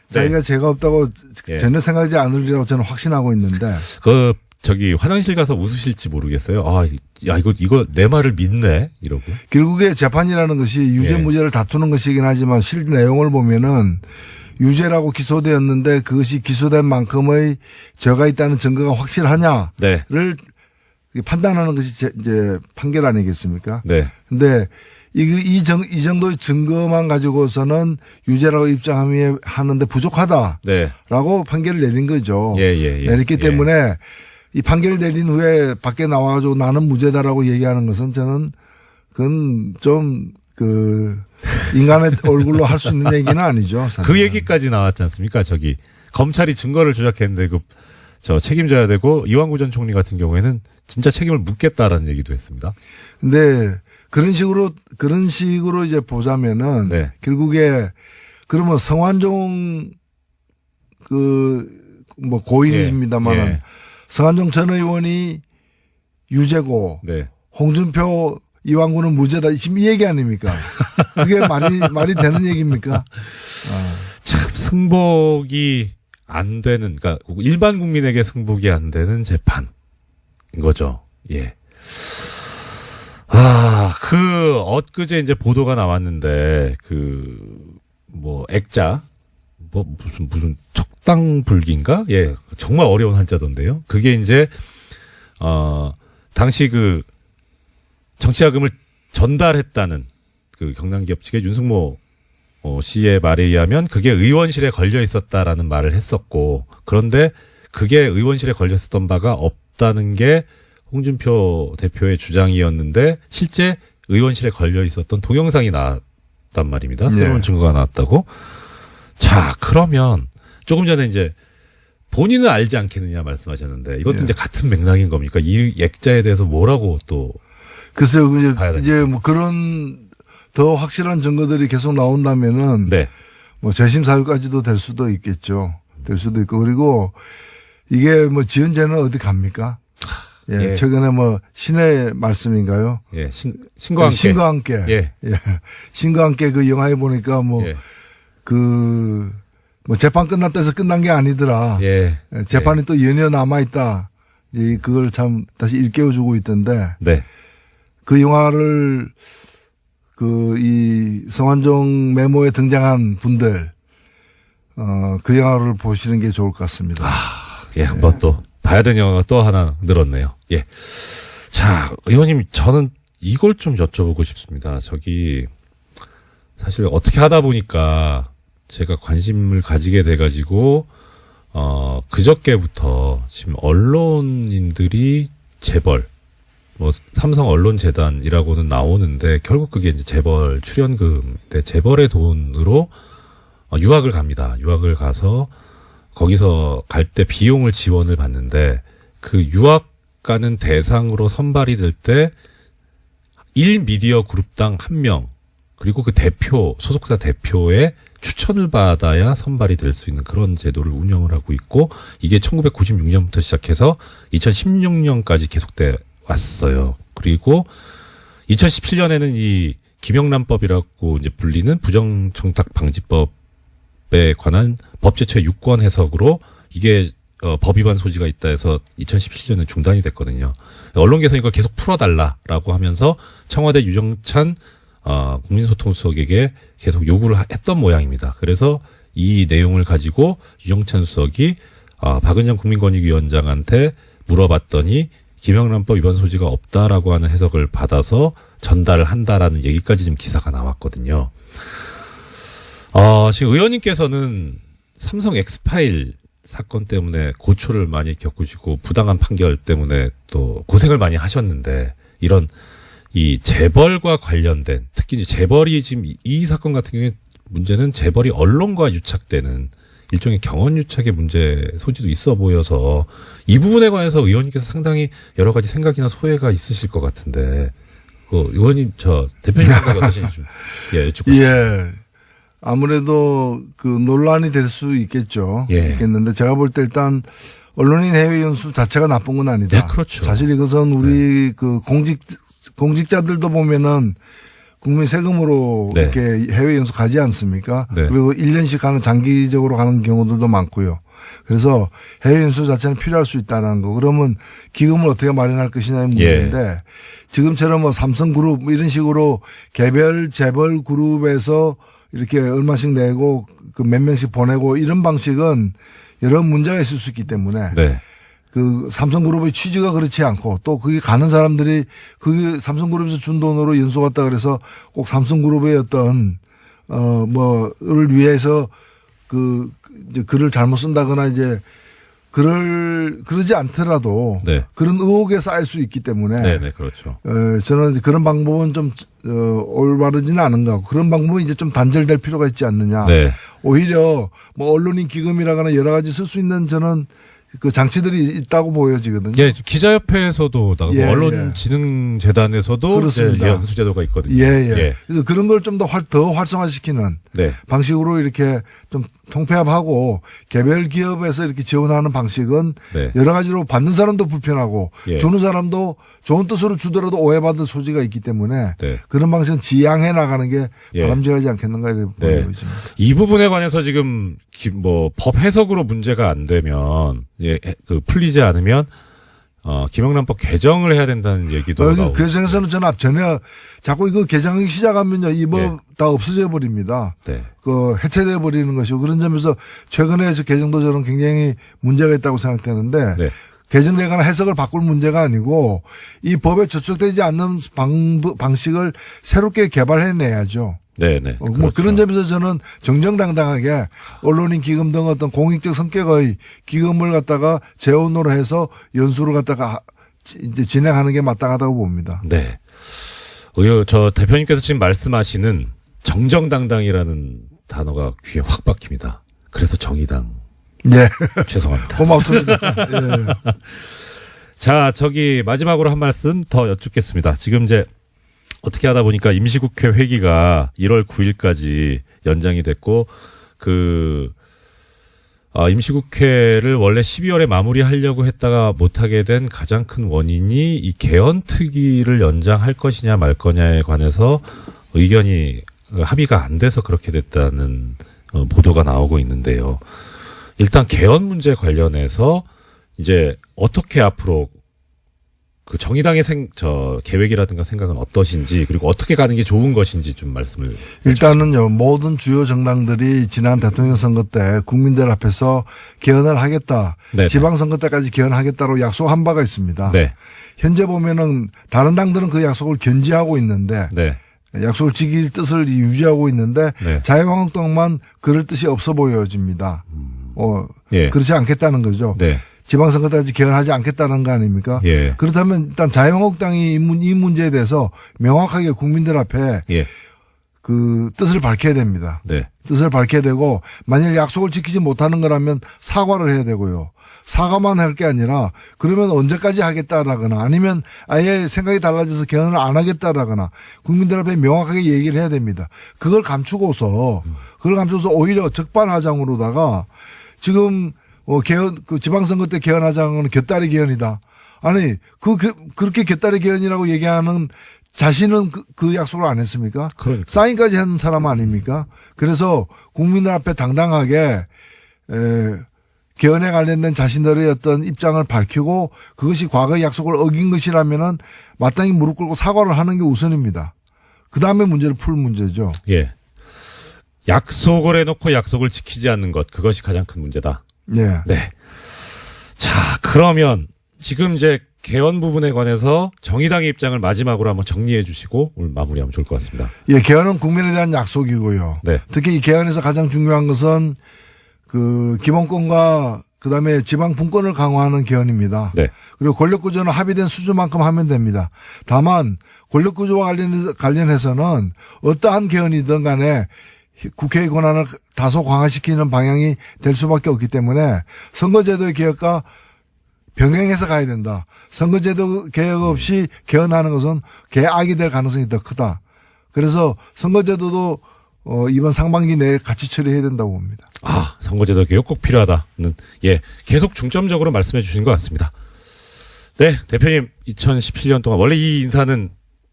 자기가 죄가 없다고 예. 전혀 생각하지 않으리라고 저는 확신하고 있는데 저기 화장실 가서 웃으실지 모르겠어요. 야 이거 내 말을 믿네 이러고. 결국에 재판이라는 것이 유죄 예. 무죄를 다투는 것이긴 하지만 실 내용을 보면은 유죄라고 기소되었는데 그것이 기소된 만큼의 죄가 있다는 증거가 확실하냐를 네. 판단하는 것이 이제 판결 아니겠습니까? 네. 근데 이 정도의 증거만 가지고서는 유죄라고 입장하는데 부족하다라고 네. 판결을 내린 거죠. 예. 내렸기 때문에 이 판결을 내린 후에 밖에 나와가지고 나는 무죄다라고 얘기하는 것은 저는 그건 좀 인간의 얼굴로 할 수 있는 얘기는 아니죠. 사실은. 그 얘기까지 나왔지 않습니까? 저기 검찰이 증거를 조작했는데 저 책임져야 되고 이완구 전 총리 같은 경우에는 진짜 책임을 묻겠다라는 얘기도 했습니다. 근데 그런 식으로 이제 보자면은 네. 결국에 그러면 성완종 뭐 고인이십니다만은 예. 성완종 전 의원이 유죄고 네. 홍준표 이완구는 무죄다. 지금 이 얘기 아닙니까? 그게 말이 되는 얘기입니까? 참 승복이 안 되는, 그러니까 일반 국민에게 승복이 안 되는 재판인 거죠. 예. 엊그제 이제 보도가 나왔는데 액자 무슨 척당불기인가? 예. 정말 어려운 한자던데요. 그게 이제 당시 정치자금을 전달했다는 경남기업 측의 윤승모 씨의 말에 의하면 그게 의원실에 걸려 있었다라는 말을 했었고, 그런데 그게 의원실에 걸려 있었던 바가 없다는 게 홍준표 대표의 주장이었는데 실제 의원실에 걸려 있었던 동영상이 나왔단 말입니다. 새로운 증거가 나왔다고. 자, 그러면 조금 전에 이제 본인은 알지 않겠느냐 말씀하셨는데 이것도 이제 같은 맥락인 겁니까? 이 액자에 대해서 뭐라고 또 글쎄요, 봐야 이제 뭐 그런 더 확실한 증거들이 계속 나온다면은 네. 뭐 재심 사유까지도 될 수도 있겠죠. 될 수도 있고, 그리고 이게 뭐 지은 죄는 어디 갑니까? 예, 최근에 뭐 신의 말씀인가요? 예, 신과 함께. 신과 함께. 예. 신과 함께 그 영화에 보니까 뭐 재판 끝났다 해서 끝난 게 아니더라. 예. 재판이 또 연이어 남아있다. 그걸 참 다시 일깨워주고 있던데. 네. 그 영화를 이 성완종 메모에 등장한 분들, 그 영화를 보시는 게 좋을 것 같습니다. 예, 한번 또 봐야 되는 영화가 또 하나 늘었네요. 예. 자, 의원님, 저는 이걸 좀 여쭤보고 싶습니다. 사실 어떻게 하다 보니까 제가 관심을 가지게 돼가지고, 그저께부터 지금 언론인들이 재벌, 삼성 언론재단이라고는 나오는데, 결국 그게 이제 재벌 출연금인데, 재벌의 돈으로 유학을 갑니다. 유학을 가서, 거기서 갈 때 비용을 지원을 받는데, 그 유학 가는 대상으로 선발이 될 때, 1미디어 그룹당 1명, 그리고 그 소속사 대표의 추천을 받아야 선발이 될 수 있는 그런 제도를 운영을 하고 있고 이게 1996년부터 시작해서 2016년까지 계속돼 왔어요. 그리고 2017년에는 이 김영란법이라고 이제 불리는 부정청탁 방지법에 관한 법제처의 유권 해석으로 이게 법 위반 소지가 있다 해서 2017년에 중단이 됐거든요. 언론계에서 이걸 계속 풀어달라라고 하면서 청와대 유정찬 국민소통수석에게 계속 요구를 했던 모양입니다. 그래서 이 내용을 가지고 유정찬 수석이 박은정 국민권익위원장한테 물어봤더니 김영란법 위반 소지가 없다라고 하는 해석을 받아서 전달을 한다라는 얘기까지 지금 기사가 나왔거든요. 지금 의원님께서는 삼성 엑스파일 사건 때문에 고초를 많이 겪으시고 부당한 판결 때문에 또 고생을 많이 하셨는데 이런 이 재벌과 관련된 특히 재벌이 지금 이 사건 같은 경우에 문제는 재벌이 언론과 유착되는 일종의 경원 유착의 문제 소지도 있어 보여서 이 부분에 관해서 의원님께서 상당히 여러 가지 생각이나 소회가 있으실 것 같은데 의원님 대표님 생각이 어떠신지 좀 여쭙고 싶습니다. 예. 아무래도 그 논란이 될 수 있겠죠. 예. 있겠는데 제가 볼 때 일단 언론인 해외 연수 자체가 나쁜 건 아니다. 네, 그렇죠. 사실 이것은 우리 그 공직자들도 보면은 국민 세금으로 네. 이렇게 해외 연수 가지 않습니까? 네. 그리고 1년씩 가는 장기적으로 가는 경우들도 많고요. 그래서 해외 연수 자체는 필요할 수 있다는 거. 그러면 기금을 어떻게 마련할 것이냐의 문제인데 지금처럼 뭐 삼성그룹 이런 식으로 개별 재벌 그룹에서 이렇게 얼마씩 내고 그 몇 명씩 보내고 이런 방식은 여러 문제가 있을 수 있기 때문에 네. 그 삼성그룹의 취지가 그렇지 않고 또 거기 가는 사람들이 그게 삼성그룹에서 준 돈으로 연수 갔다 그래서 꼭 삼성그룹의 어떤 뭐를 위해서 이제 글을 잘못 쓴다거나 이제 그러지 않더라도 네. 그런 의혹에 쌓일 수 있기 때문에 네, 그렇죠. 저는 그런 방법은 좀 올바르지는 않은 것 같고 그런 방법은 이제 좀 단절될 필요가 있지 않느냐. 네. 오히려 뭐 언론인 기금이라거나 여러 가지 쓸 수 있는 저는 그 장치들이 있다고 보여지거든요. 예, 기자협회에서도 나가고 예, 언론진흥재단에서도 그렇습니다. 연수제도가 있거든요. 예. 그래서 그런 걸 좀 더 활성화시키는 네. 방식으로 이렇게 좀 통폐합하고 개별 기업에서 이렇게 지원하는 방식은 네. 여러 가지로 받는 사람도 불편하고 예. 주는 사람도 좋은 뜻으로 주더라도 오해받을 소지가 있기 때문에 네. 그런 방식은 지양해 나가는 게 예. 바람직하지 않겠는가 이렇게 네. 보고 있습니다. 이 부분에 관해서 지금 법 해석으로 문제가 안 되면 풀리지 않으면 김영란법 개정을 해야 된다는 얘기도 나오고. 그 생에서는 저는 전혀 자꾸 이거 개정하기 시작하면요 이 법 예. 다 없어져 버립니다. 네. 해체돼 버리는 것이고 그런 점에서 최근에 개정도 저는 굉장히 문제가 있다고 생각되는데 네. 개정되거나 해석을 바꿀 문제가 아니고 이 법에 저촉되지 않는 방식을 새롭게 개발해내야죠. 네네. 뭐 그렇죠. 그런 점에서 저는 정정당당하게 언론인 기금 등 어떤 공익적 성격의 기금을 갖다가 재원으로 해서 연수를 갖다가 이제 진행하는 게 마땅하다고 봅니다. 네. 대표님께서 지금 말씀하시는 정정당당이라는 단어가 귀에 확 박힙니다. 그래서 정의당. 예. 죄송합니다. 고맙습니다. 예. 자, 마지막으로 한 말씀 더 여쭙겠습니다. 지금 이제 어떻게 하다 보니까 임시국회 회기가 1월 9일까지 연장이 됐고, 임시국회를 원래 12월에 마무리하려고 했다가 못하게 된 가장 큰 원인이 이 개헌특위를 연장할 것이냐 말 거냐에 관해서 의견이 합의가 안 돼서 그렇게 됐다는 보도가 나오고 있는데요. 일단 개헌 문제 관련해서 이제 어떻게 앞으로 그 정의당의 계획이라든가 생각은 어떠신지 그리고 어떻게 가는 게 좋은 것인지 좀 말씀을 일단은요 모든 주요 정당들이 지난 대통령 선거 때 국민들 앞에서 개헌을 하겠다. 네네. 지방선거 때까지 개헌하겠다고 약속한 바가 있습니다. 네. 현재 보면은 다른 당들은 그 약속을 견지하고 있는데 네. 약속을 지킬 뜻을 유지하고 있는데 네. 자유한국당만 그럴 뜻이 없어 보여집니다. 예. 그렇지 않겠다는 거죠. 네. 지방선거 때까지 개헌하지 않겠다는 거 아닙니까? 예. 그렇다면 일단 자유한국당이 이 문제에 대해서 명확하게 국민들 앞에 예. 그 뜻을 밝혀야 됩니다. 네. 뜻을 밝혀야 되고 만일 약속을 지키지 못하는 거라면 사과를 해야 되고요. 사과만 할 게 아니라 그러면 언제까지 하겠다라거나 아니면 아예 생각이 달라져서 개헌을 안 하겠다라거나 국민들 앞에 명확하게 얘기를 해야 됩니다. 그걸 감추고서 오히려 적반하장으로다가 지금 개헌 그 지방선거 때 개헌하자는 곁다리 개헌이다. 아니 그렇게 곁다리 개헌이라고 얘기하는 자신은 그 약속을 안 했습니까? 그러니까. 사인까지 한 사람 아닙니까? 그래서 국민들 앞에 당당하게 개헌에 관련된 자신들의 어떤 입장을 밝히고 그것이 과거의 약속을 어긴 것이라면은 마땅히 무릎 꿇고 사과를 하는 게 우선입니다. 그 다음에 문제를 풀 문제죠. 예. 약속을 해놓고 약속을 지키지 않는 것, 그것이 가장 큰 문제다. 예. 네. 자, 그러면 지금 이제 개헌 부분에 관해서 정의당의 입장을 마지막으로 한번 정리해 주시고 오늘 마무리하면 좋을 것 같습니다. 예, 개헌은 국민에 대한 약속이고요. 네. 특히 이 개헌에서 가장 중요한 것은 그 기본권과 그다음에 지방 분권을 강화하는 개헌입니다. 네. 그리고 권력구조는 합의된 수준만큼 하면 됩니다. 다만 권력구조와 관련해서는 어떠한 개헌이든 간에 국회의 권한을 다소 강화시키는 방향이 될 수밖에 없기 때문에 선거제도의 개혁과 병행해서 가야 된다. 선거제도 개혁 없이 개헌하는 것은 개악이 될 가능성이 더 크다. 그래서 선거제도도 이번 상반기 내에 같이 처리해야 된다고 봅니다. 아, 선거제도 개혁 꼭 필요하다는, 예, 계속 중점적으로 말씀해 주신 것 같습니다. 네, 대표님, 2017년 동안, 원래 이 인사는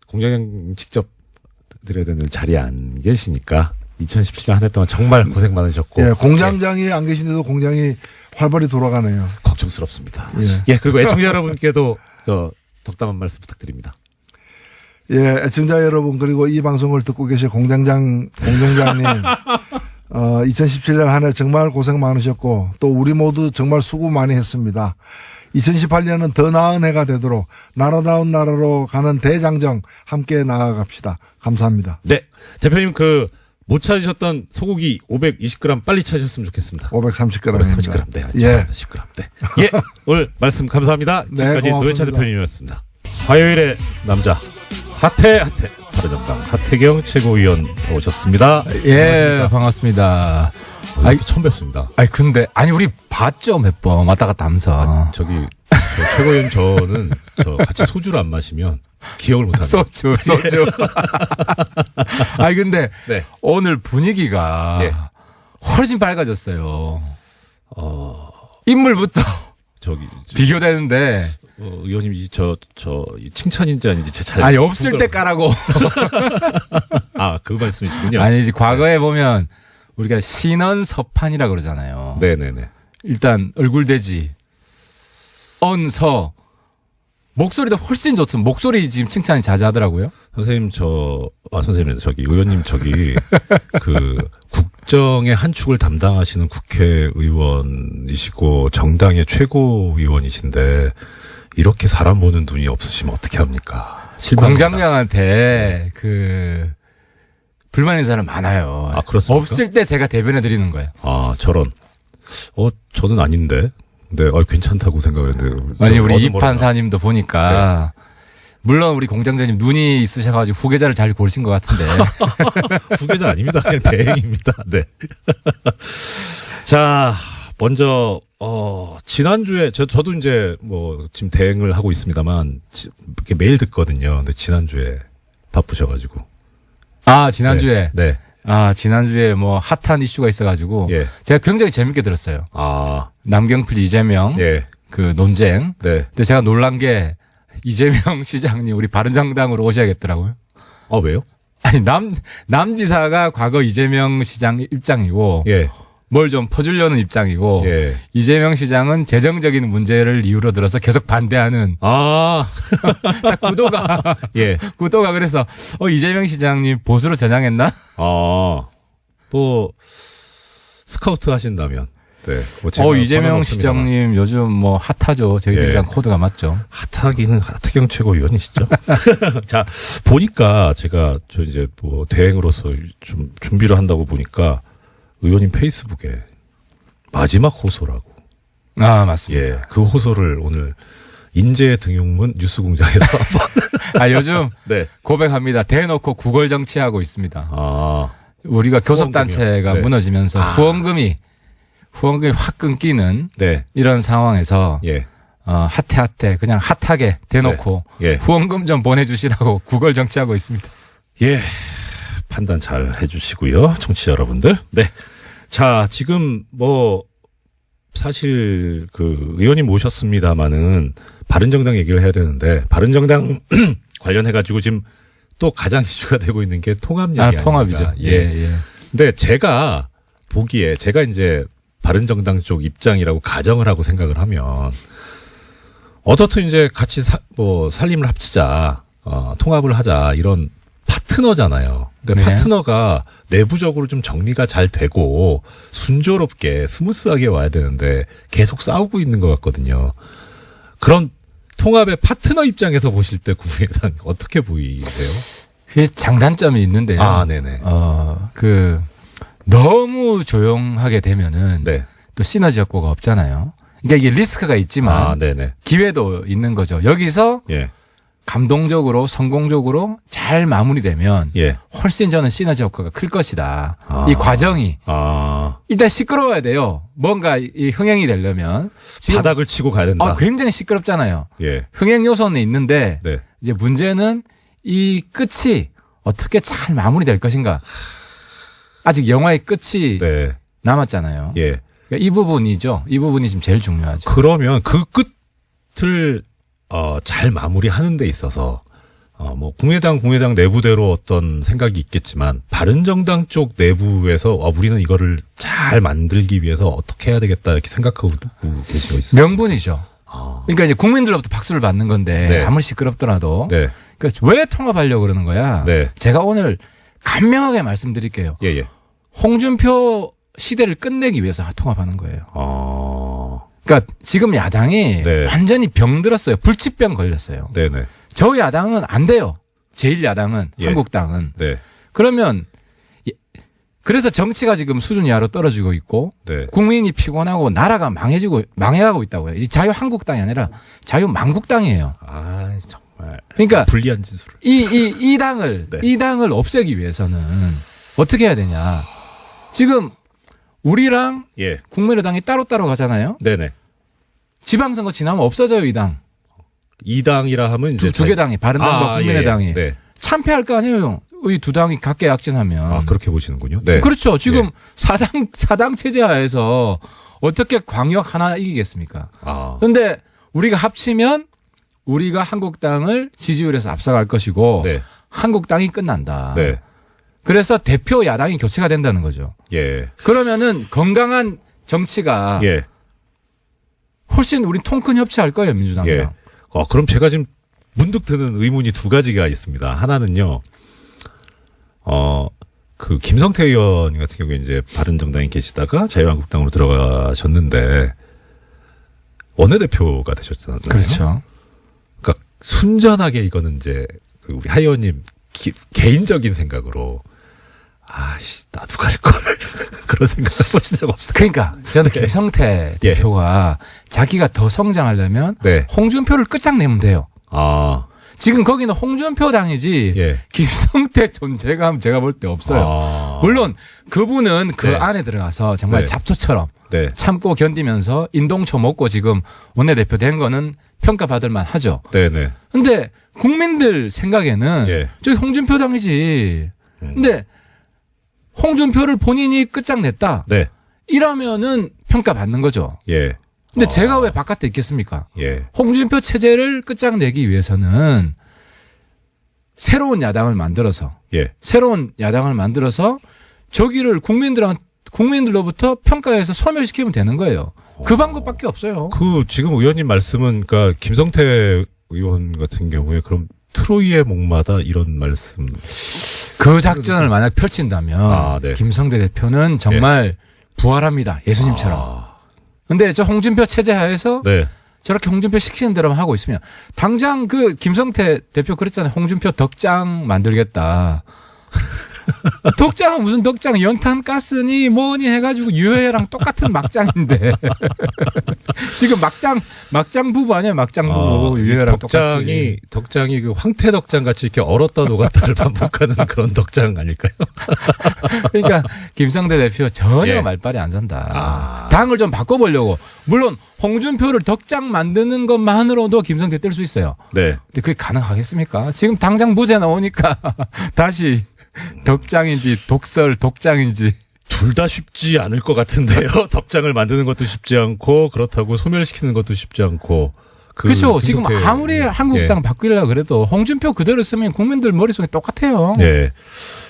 공장장 직접 드려야 되는 자리에 안 계시니까, 2017년 한 해 동안 정말 고생 많으셨고. 예, 공장장이 안 계신데도 공장이 활발히 돌아가네요. 걱정스럽습니다. 예, 그리고 애청자 여러분께도 덕담한 말씀 부탁드립니다. 예, 애청자 여러분, 그리고 이 방송을 듣고 계실 공장장님, 2017년 한 해 정말 고생 많으셨고, 또 우리 모두 정말 수고 많이 했습니다. 2018년은 더 나은 해가 되도록 나라다운 나라로 가는 대장정 함께 나아갑시다. 감사합니다. 네, 대표님 못 찾으셨던 소고기 520g 빨리 찾으셨으면 좋겠습니다. 530g입니다. 530g. 네, 예. 10g. 네. 예, 오늘 말씀 감사합니다. 네, 지금까지 고맙습니다. 노회찬 대표님이었습니다. 화요일의 남자 하태 바른정당 하태경 최고위원 오셨습니다. 예, 반갑습니다. 처음 뵙습니다. 근데, 우리 봤죠, 몇 번. 왔다 갔다 하면서. 저 최고위원 저는 같이 소주를 안 마시면 기억을 못 합니다. 소주. 근데, 네. 오늘 분위기가 예. 훨씬 밝아졌어요. 인물부터 비교되는데. 의원님, 칭찬인지 아닌지 잘. 없을 때 까라고. 그 말씀이시군요. 아니지, 과거에 보면, 우리가 신언서판이라 그러잖아요. 네네네. 일단, 얼굴대지, 언서, 목소리도 훨씬 좋습니다. 목소리 지금 칭찬이 자자하더라고요. 선생님, 의원님, 국정의 한 축을 담당하시는 국회의원이시고, 정당의 최고위원이신데, 이렇게 사람 보는 눈이 없으시면 어떻게 합니까? 공장장한테, 불만 있는 사람 많아요. 그렇습니까? 없을 때 제가 대변해 드리는 거예요. 저런. 저는 아닌데. 네, 괜찮다고 생각했는데. 아니, 우리 이판사님도 보니까, 물론 우리 공장장님 눈이 있으셔가지고 후계자를 잘 고르신 것 같은데. 후계자 아닙니다. 그냥 대행입니다. 네. 자, 먼저, 지난주에, 저도 이제 지금 대행을 하고 있습니다만, 이렇게 매일 듣거든요. 근데 지난주에 바쁘셔가지고. 지난주에? 네. 지난주에 핫한 이슈가 있어가지고. 예. 제가 굉장히 재밌게 들었어요. 남경필, 이재명. 예. 논쟁. 네. 근데 제가 놀란 게, 이재명 시장님 우리 바른정당으로 오셔야겠더라고요. 왜요? 남지사가 과거 이재명 시장 입장이고. 예. 뭘 좀 퍼주려는 입장이고. 예. 이재명 시장은 재정적인 문제를 이유로 들어서 계속 반대하는. 딱 구도가. 예. 구도가 그래서, 이재명 시장님 보수로 전향했나? 스카우트 하신다면. 네. 이재명 시장님 요즘 핫하죠. 저희들이랑 코드가 맞죠. 핫하기는 하태경 최고위원이시죠. 자, 보니까 제가 대행으로서 좀 준비를 한다고 보니까 의원님 페이스북에 마지막 호소라고. 맞습니다. 예. 그 호소를 오늘 인재 등용문 뉴스공장에서 한번. 요즘 네. 고백합니다. 대놓고 구걸 정치하고 있습니다. 아. 우리가 교섭단체가 네. 무너지면서 후원금이 확 끊기는 네. 이런 상황에서 예. 핫해 그냥 핫하게 대놓고 네. 예. 후원금 좀 보내주시라고 구걸 정치하고 있습니다. 예. 판단 잘 해주시고요. 청취자 여러분들. 네. 자, 지금 사실 의원님 모셨습니다마는 바른정당 얘기를 해야 되는데 바른정당 관련해가지고 지금 또 가장 이슈가 되고 있는 게 통합 얘기 아닙니까? 통합이죠. 예. 근데 제가 보기에 제가 이제 바른정당 쪽 입장이라고 가정을 하고 생각을 하면 어떻든 이제 같이 살림을 합치자, 통합을 하자 이런 파트너잖아요. 근데 네. 파트너가 내부적으로 좀 정리가 잘 되고 순조롭게 스무스하게 와야 되는데 계속 싸우고 있는 것 같거든요. 그런 통합의 파트너 입장에서 보실 때 국민의당 어떻게 보이세요? 그 장단점이 있는데요. 아, 네네. 너무 조용하게 되면은 네. 또 시너지 효과가 없잖아요. 그러니까 이게 리스크가 있지만 네네. 기회도 있는 거죠. 여기서 예. 감동적으로 성공적으로 잘 마무리되면 예. 훨씬 저는 시너지 효과가 클 것이다. 아. 이 과정이 아. 일단 시끄러워야 돼요. 뭔가 이 흥행이 되려면 지금 바닥을 치고 가야 된다. 굉장히 시끄럽잖아요. 예. 흥행 요소는 있는데 네. 이제 문제는 이 끝이 어떻게 잘 마무리될 것인가. 아직 영화의 끝이 네. 남았잖아요. 예. 그러니까 이 부분이죠. 이 부분이 지금 제일 중요하죠. 그러면 그 끝을 잘 마무리하는 데 있어서 국민의당 내부대로 어떤 생각이 있겠지만 바른정당 쪽 내부에서 우리는 이거를 잘 만들기 위해서 어떻게 해야 되겠다 이렇게 생각하고 계시고 있어요. 명분이죠. 그러니까 이제 국민들로부터 박수를 받는 건데 네. 아무리 시끄럽더라도 네. 그러니까 왜 통합하려고 그러는 거야? 네. 제가 오늘 간명하게 말씀드릴게요. 예. 홍준표 시대를 끝내기 위해서 통합하는 거예요. 그러니까 지금 야당이 네. 완전히 병들었어요. 불치병 걸렸어요. 네네. 저 야당은 안 돼요. 제1야당은 예. 한국당은. 네. 그러면 그래서 정치가 지금 수준 이하로 떨어지고 있고 네. 국민이 피곤하고 나라가 망해가고 있다고요. 이 자유한국당이 아니라 자유만국당이에요. 아, 정말. 그러니까 불리한 짓을. 이 당을 네. 이 당을 없애기 위해서는 어떻게 해야 되냐? 지금 우리랑 예. 국민의당이 따로따로 가잖아요. 네네. 지방선거 지나면 없어져요, 이 당. 이 당이라 하면 이제 두 개 당이 바른당과 국민의당이 예. 네. 참패할 거 아니에요. 이 두 당이 각계 약진하면. 그렇게 보시는군요. 네. 그렇죠. 지금 예. 사당 체제 하에서 어떻게 광역 하나 이기겠습니까? 아. 그런데 우리가 합치면 우리가 한국당을 지지율에서 앞서갈 것이고 네. 한국당이 끝난다. 네. 그래서 대표 야당이 교체가 된다는 거죠. 예. 그러면은 건강한 정치가 예. 훨씬 우리 통큰 협치할 거예요, 민주당이랑. 예. 그럼 제가 지금 문득 드는 의문이 두 가지가 있습니다. 하나는요, 김성태 의원 같은 경우에 이제 바른정당에 계시다가 자유한국당으로 들어가셨는데, 원내대표가 되셨잖아요. 그렇죠. 그러니까 순전하게 이거는 이제 우리 하 의원님 개인적인 생각으로, 나도 갈걸. 그런 생각 해보신 적 없어요. 그러니까 저는 김성태 예. 대표가 자기가 더 성장하려면 네. 홍준표를 끝장내면 돼요. 아. 지금 거기는 홍준표 당이지 예. 김성태 존재감 제가 볼 때 없어요. 물론 그분은 그 네. 안에 들어가서 정말 네. 잡초처럼 네. 참고 견디면서 인동초 먹고 지금 원내대표 된 거는 평가받을 만하죠. 네네. 근데 국민들 생각에는 예. 저기 홍준표 당이지. 근데 홍준표를 본인이 끝장냈다. 네. 이러면은 평가받는 거죠. 예. 근데 제가 왜 바깥에 있겠습니까? 예. 홍준표 체제를 끝장내기 위해서는 새로운 야당을 만들어서 예. 저기를 국민들로부터 평가해서 소멸시키면 되는 거예요. 그 방법밖에 없어요. 지금 의원님 말씀은, 그러니까, 김성태 의원 같은 경우에, 그럼, 트로이의 목마다 이런 말씀. 그 작전을 만약 펼친다면, 네. 김성대 대표는 정말 부활합니다. 예수님처럼. 근데 저 홍준표 체제 하에서 네. 저렇게 홍준표 시키는 대로만 하고 있으면, 당장 김성태 대표 그랬잖아요. 홍준표 덕장 만들겠다. 덕장은 무슨 덕장, 연탄 가스니 뭐니 해가지고 유해랑 똑같은 막장인데. 지금 막장 부부 아니야, 막장 부부. 유해랑 똑같이. 덕장이 그 황태 덕장 같이 이렇게 얼었다 녹았다를 반복하는 그런 덕장 아닐까요? 그러니까 김성대 대표 전혀 예. 말빨이 안 산다. 당을 좀 바꿔보려고. 물론 홍준표를 덕장 만드는 것만으로도 김성대 뜰 수 있어요. 네. 근데 그게 가능하겠습니까? 지금 당장 무죄 나오니까 다시 덕장인지 독장인지. 둘 다 쉽지 않을 것 같은데요. 덕장을 만드는 것도 쉽지 않고 그렇다고 소멸시키는 것도 쉽지 않고. 그렇죠. 지금 아무리 한국당 바꾸려고 그래도 홍준표 그대로 쓰면 국민들 머릿속에 똑같아요. 네.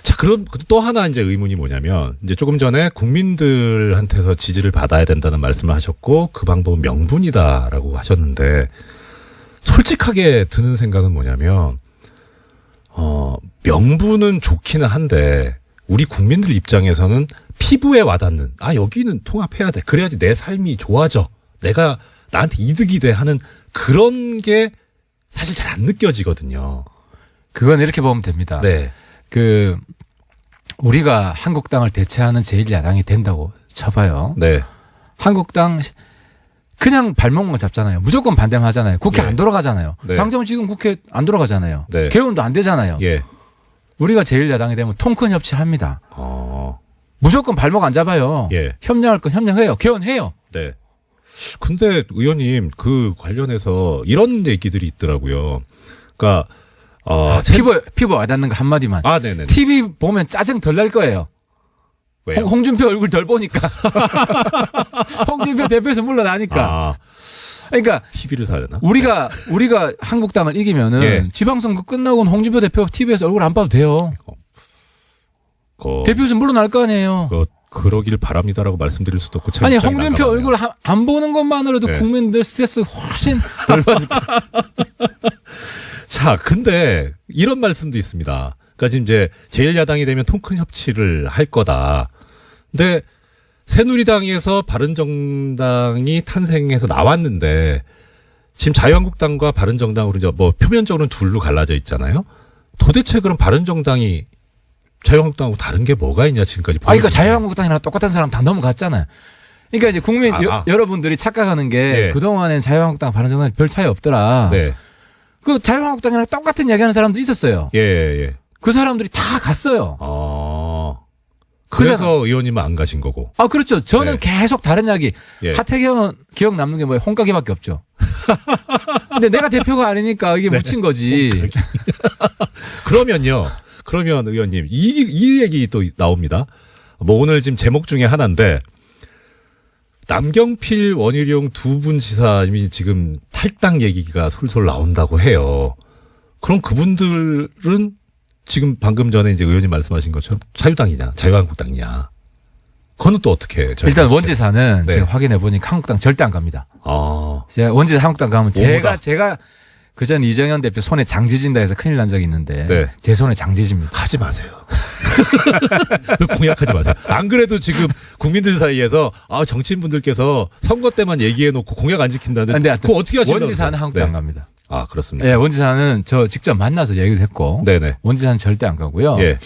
자, 그럼 또 하나 이제 의문이 뭐냐면 이제 조금 전에 국민들한테서 지지를 받아야 된다는 말씀을 하셨고 그 방법은 명분이다라고 하셨는데 솔직하게 드는 생각은 뭐냐면 명분은 좋기는 한데 우리 국민들 입장에서는 피부에 와닿는 여기는 통합해야 돼. 그래야지 내 삶이 좋아져. 내가 나한테 이득이 돼 하는 그런 게 사실 잘 안 느껴지거든요. 그건 이렇게 보면 됩니다. 네. 우리가 한국당을 대체하는 제1야당이 된다고 쳐봐요. 네. 한국당 그냥 발목만 잡잖아요. 무조건 반대만 하잖아요. 국회 네. 안 돌아가잖아요. 네. 당장 지금 국회 안 돌아가잖아요. 네. 개헌도 안 되잖아요. 예. 우리가 제1야당이 되면 통큰 협치합니다. 무조건 발목 안 잡아요. 예. 협력할 건 협력해요. 개헌해요. 네. 근데 의원님 그 관련해서 이런 얘기들이 있더라고요. 그러니까 피부 와닿는 거 한마디만. 네네. TV 보면 짜증 덜 날 거예요. 왜요? 홍준표 얼굴 덜 보니까. 홍준표 대표에서 물러나니까. 그러니까 TV를 사야 되나? 우리가 한국당을 이기면은 예. 지방선거 끝나고는 홍준표 대표 TV에서 얼굴 안 봐도 돼요. 대표에서 물러날 거 아니에요. 그러길 바랍니다라고 말씀드릴 수도 없고. 아니 홍준표 얼굴 안 보는 것만으로도 네. 국민들 스트레스 훨씬 덜 받을 거예요. 자, 근데 이런 말씀도 있습니다. 그러니까 지금 이제 제1야당이 되면 통큰 협치를 할 거다. 근데 새누리당에서 바른정당이 탄생해서 나왔는데 지금 자유한국당과 바른정당으로 이제 뭐 표면적으로는 둘로 갈라져 있잖아요. 도대체 그럼 바른정당이 자유한국당하고 다른 게 뭐가 있냐 지금까지. 그러니까 자유한국당이랑 똑같은 사람 다 넘어갔잖아요. 그러니까 이제 국민 여러분들이 착각하는 게 네. 그동안엔 자유한국당 바른정당 별 차이 없더라. 네. 그 자유한국당이랑 똑같은 이야기하는 사람도 있었어요. 예. 그 사람들이 다 갔어요. 그래서 의원님은 안 가신 거고. 그렇죠. 저는 계속 다른 이야기. 예. 하태경은 기억 남는 게 뭐예요? 홍가기밖에 없죠. 근데 내가 대표가 아니니까 이게 묻힌 거지. 그러면 의원님 이 얘기 또 나옵니다. 뭐 오늘 지금 제목 중에 하나인데 남경필 원희룡 두 분 지사님이 지금 탈당 얘기가 솔솔 나온다고 해요. 그럼 그분들은 지금 방금 전에 이제 의원님 말씀하신 것처럼 자유당이냐 자유한국당이냐. 그거는 또 어떻게 해요? 일단 원지사는 네. 제가 확인해 보니까 한국당 절대 안 갑니다. 제가 원지사 한국당 가면 제가 그전 이정현 대표 손에 장지진다 해서 큰일 난 적이 있는데 네. 제 손에 장지집니다. 하지 마세요. 공약하지 마세요. 안 그래도 지금 국민들 사이에서 정치인분들께서 선거 때만 얘기해놓고 공약 안 지킨다는데 근데 그거 어떻게 하시려고 원지사는 한국당 네. 갑니다. 그렇습니다. 예, 원지사는 저 직접 만나서 얘기도 했고 네네. 원지사는 절대 안 가고요. 예.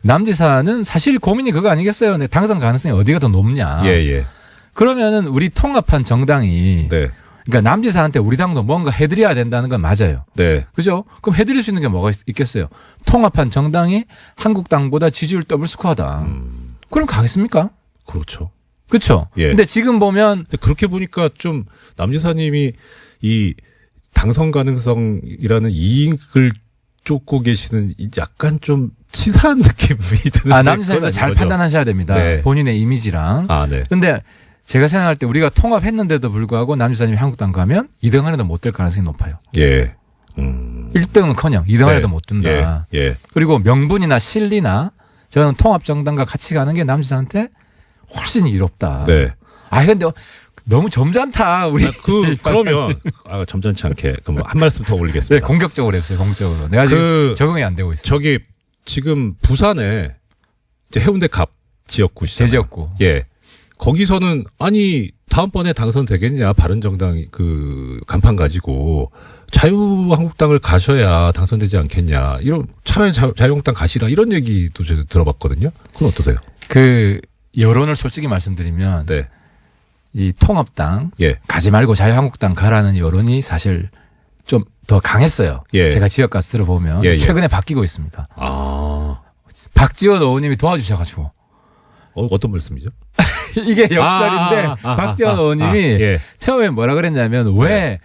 남지사는 사실 고민이 그거 아니겠어요. 당선 가능성이 어디가 더 높냐. 예. 그러면은 우리 통합한 정당이 네. 그러니까 남지사한테 우리 당도 뭔가 해드려야 된다는 건 맞아요. 네. 그죠? 그럼 해드릴 수 있는 게 뭐가 있겠어요? 통합한 정당이 한국당보다 지지율 더블 스코어다. 그럼 가겠습니까? 그렇죠. 그렇죠. 예. 근데 지금 보면 그렇게 보니까 좀 남지사님이 이 당선 가능성이라는 이익을 쫓고 계시는 약간 좀 치사한 느낌이 드는데. 남지사님도 잘 판단하셔야 됩니다. 네. 본인의 이미지랑. 네. 근데 제가 생각할 때 우리가 통합했는데도 불구하고 남지사님이 한국당 가면 2등 안에도 못 들 가능성이 높아요. 예. 1등은커녕 2등 안에도 못 든다. 예. 그리고 명분이나 실리나 저는 통합정당과 같이 가는 게 남지사한테 훨씬 이롭다. 네. 근데 너무 점잖다. 우리. 그러면 점잖지 않게 그럼 한 말씀 더 올리겠습니다. 네, 공격적으로 했어요. 공격적으로. 내가 지금 적응이 안 되고 있어요. 저기 지금 부산에 이제 해운대 갑 지역구시잖아요. 제 지역구. 예. 거기서는 다음번에 당선되겠냐, 바른정당 그 간판 가지고 자유한국당을 가셔야 당선되지 않겠냐, 이런, 차라리 자유한국당 가시라, 이런 얘기도 제가 들어봤거든요. 그건 어떠세요? 그 여론을 솔직히 말씀드리면 네. 이 통합당 예. 가지 말고 자유한국당 가라는 여론이 사실 좀 더 강했어요. 예. 제가 지역 가서 들어보면 예, 예. 최근에 바뀌고 있습니다. 아, 박지원 의원님이 도와주셔가지고 어떤 말씀이죠? 이게 역설인데 박지원 의원님이 예. 처음에 뭐라 그랬냐면 왜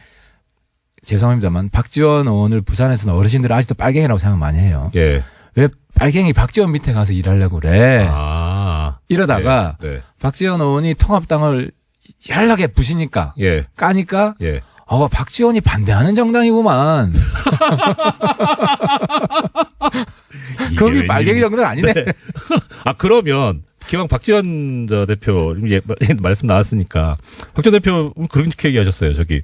죄송합니다만 박지원 의원을 부산에서는 어르신들 아직도 빨갱이라고 생각 많이 해요. 예. 왜 빨갱이 박지원 밑에 가서 일하려고 그래. 이러다가 네. 박지원 의원이 통합당을 яр하게 부시니까 예. 까니까 예. 박지원이 반대하는 정당이구만. 거기 빨갱이 정당 아니네. 네. 그러면 기왕 박지원 대표 말씀 나왔으니까 박지원 대표 그렇게 얘기하셨어요. 저기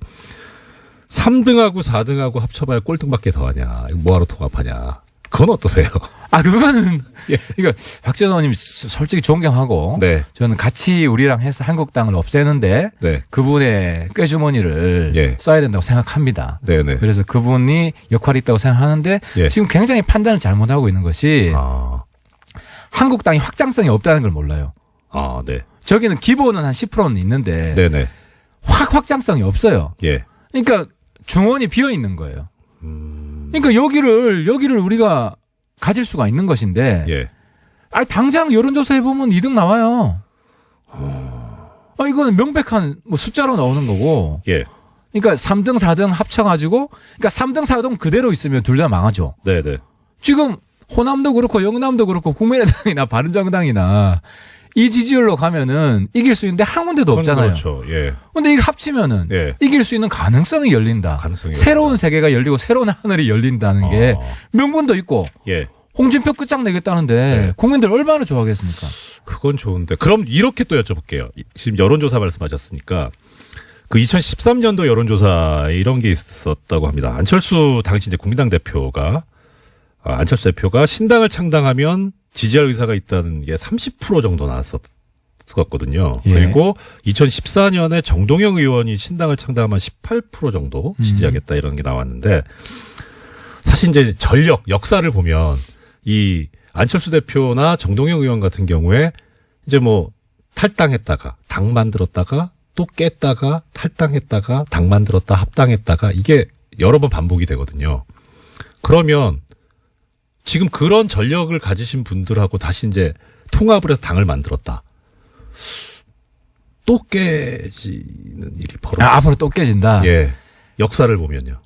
3등하고 4등하고 합쳐봐야 꼴등밖에 더하냐. 뭐하러 통합하냐. 그건 어떠세요? 그거는 예. 이거 박지원 의원님 솔직히 존경하고 네. 저는 같이 우리랑 해서 한국당을 없애는데 네. 그분의 꾀주머니를 예. 써야 된다고 생각합니다. 네네. 그래서 그분이 역할이 있다고 생각하는데 예. 지금 굉장히 판단을 잘못하고 있는 것이 한국당이 확장성이 없다는 걸 몰라요. 네. 저기는 기본은 한 10%는 있는데 네네. 확장성이 없어요. 예. 그러니까 중원이 비어 있는 거예요. 그러니까 여기를 우리가 가질 수가 있는 것인데, 예. 당장 여론조사 해보면 2등 나와요. 이거는 명백한 뭐 숫자로 나오는 거고, 예. 그러니까 3등, 4등 합쳐가지고, 그러니까 3등, 4등 그대로 있으면 둘 다 망하죠. 네네. 지금 호남도 그렇고 영남도 그렇고 국민의당이나 바른정당이나 이 지지율로 가면은 이길 수 있는데 한 군데도 없잖아요. 그렇죠. 예. 근데 이거 합치면은 예. 이길 수 있는 가능성이 열린다. 가능성이 새로운 세계가 열리고 새로운 하늘이 열린다는 게 명분도 있고 예. 홍준표 끝장내겠다는데 네. 국민들 얼마나 좋아하겠습니까? 그건 좋은데. 그럼 이렇게 또 여쭤볼게요. 지금 여론조사 말씀하셨으니까 그 2013년도 여론조사 이런 게 있었다고 합니다. 안철수 당시 이제 국민당 대표가 안철수 대표가 신당을 창당하면 지지할 의사가 있다는 게 30% 정도 나왔었거든요. 예. 그리고 2014년에 정동영 의원이 신당을 창당하면 18% 정도 지지하겠다 이런 게 나왔는데 사실 이제 역사를 보면 이 안철수 대표나 정동영 의원 같은 경우에 이제 뭐 탈당했다가 당 만들었다가 또 깼다가 탈당했다가 당 만들었다 합당했다가 이게 여러 번 반복이 되거든요. 그러면 지금 그런 전력을 가지신 분들하고 다시 이제 통합을 해서 당을 만들었다. 또 깨지는 일이 벌어져. 앞으로 또 깨진다. 예. 역사를 보면요.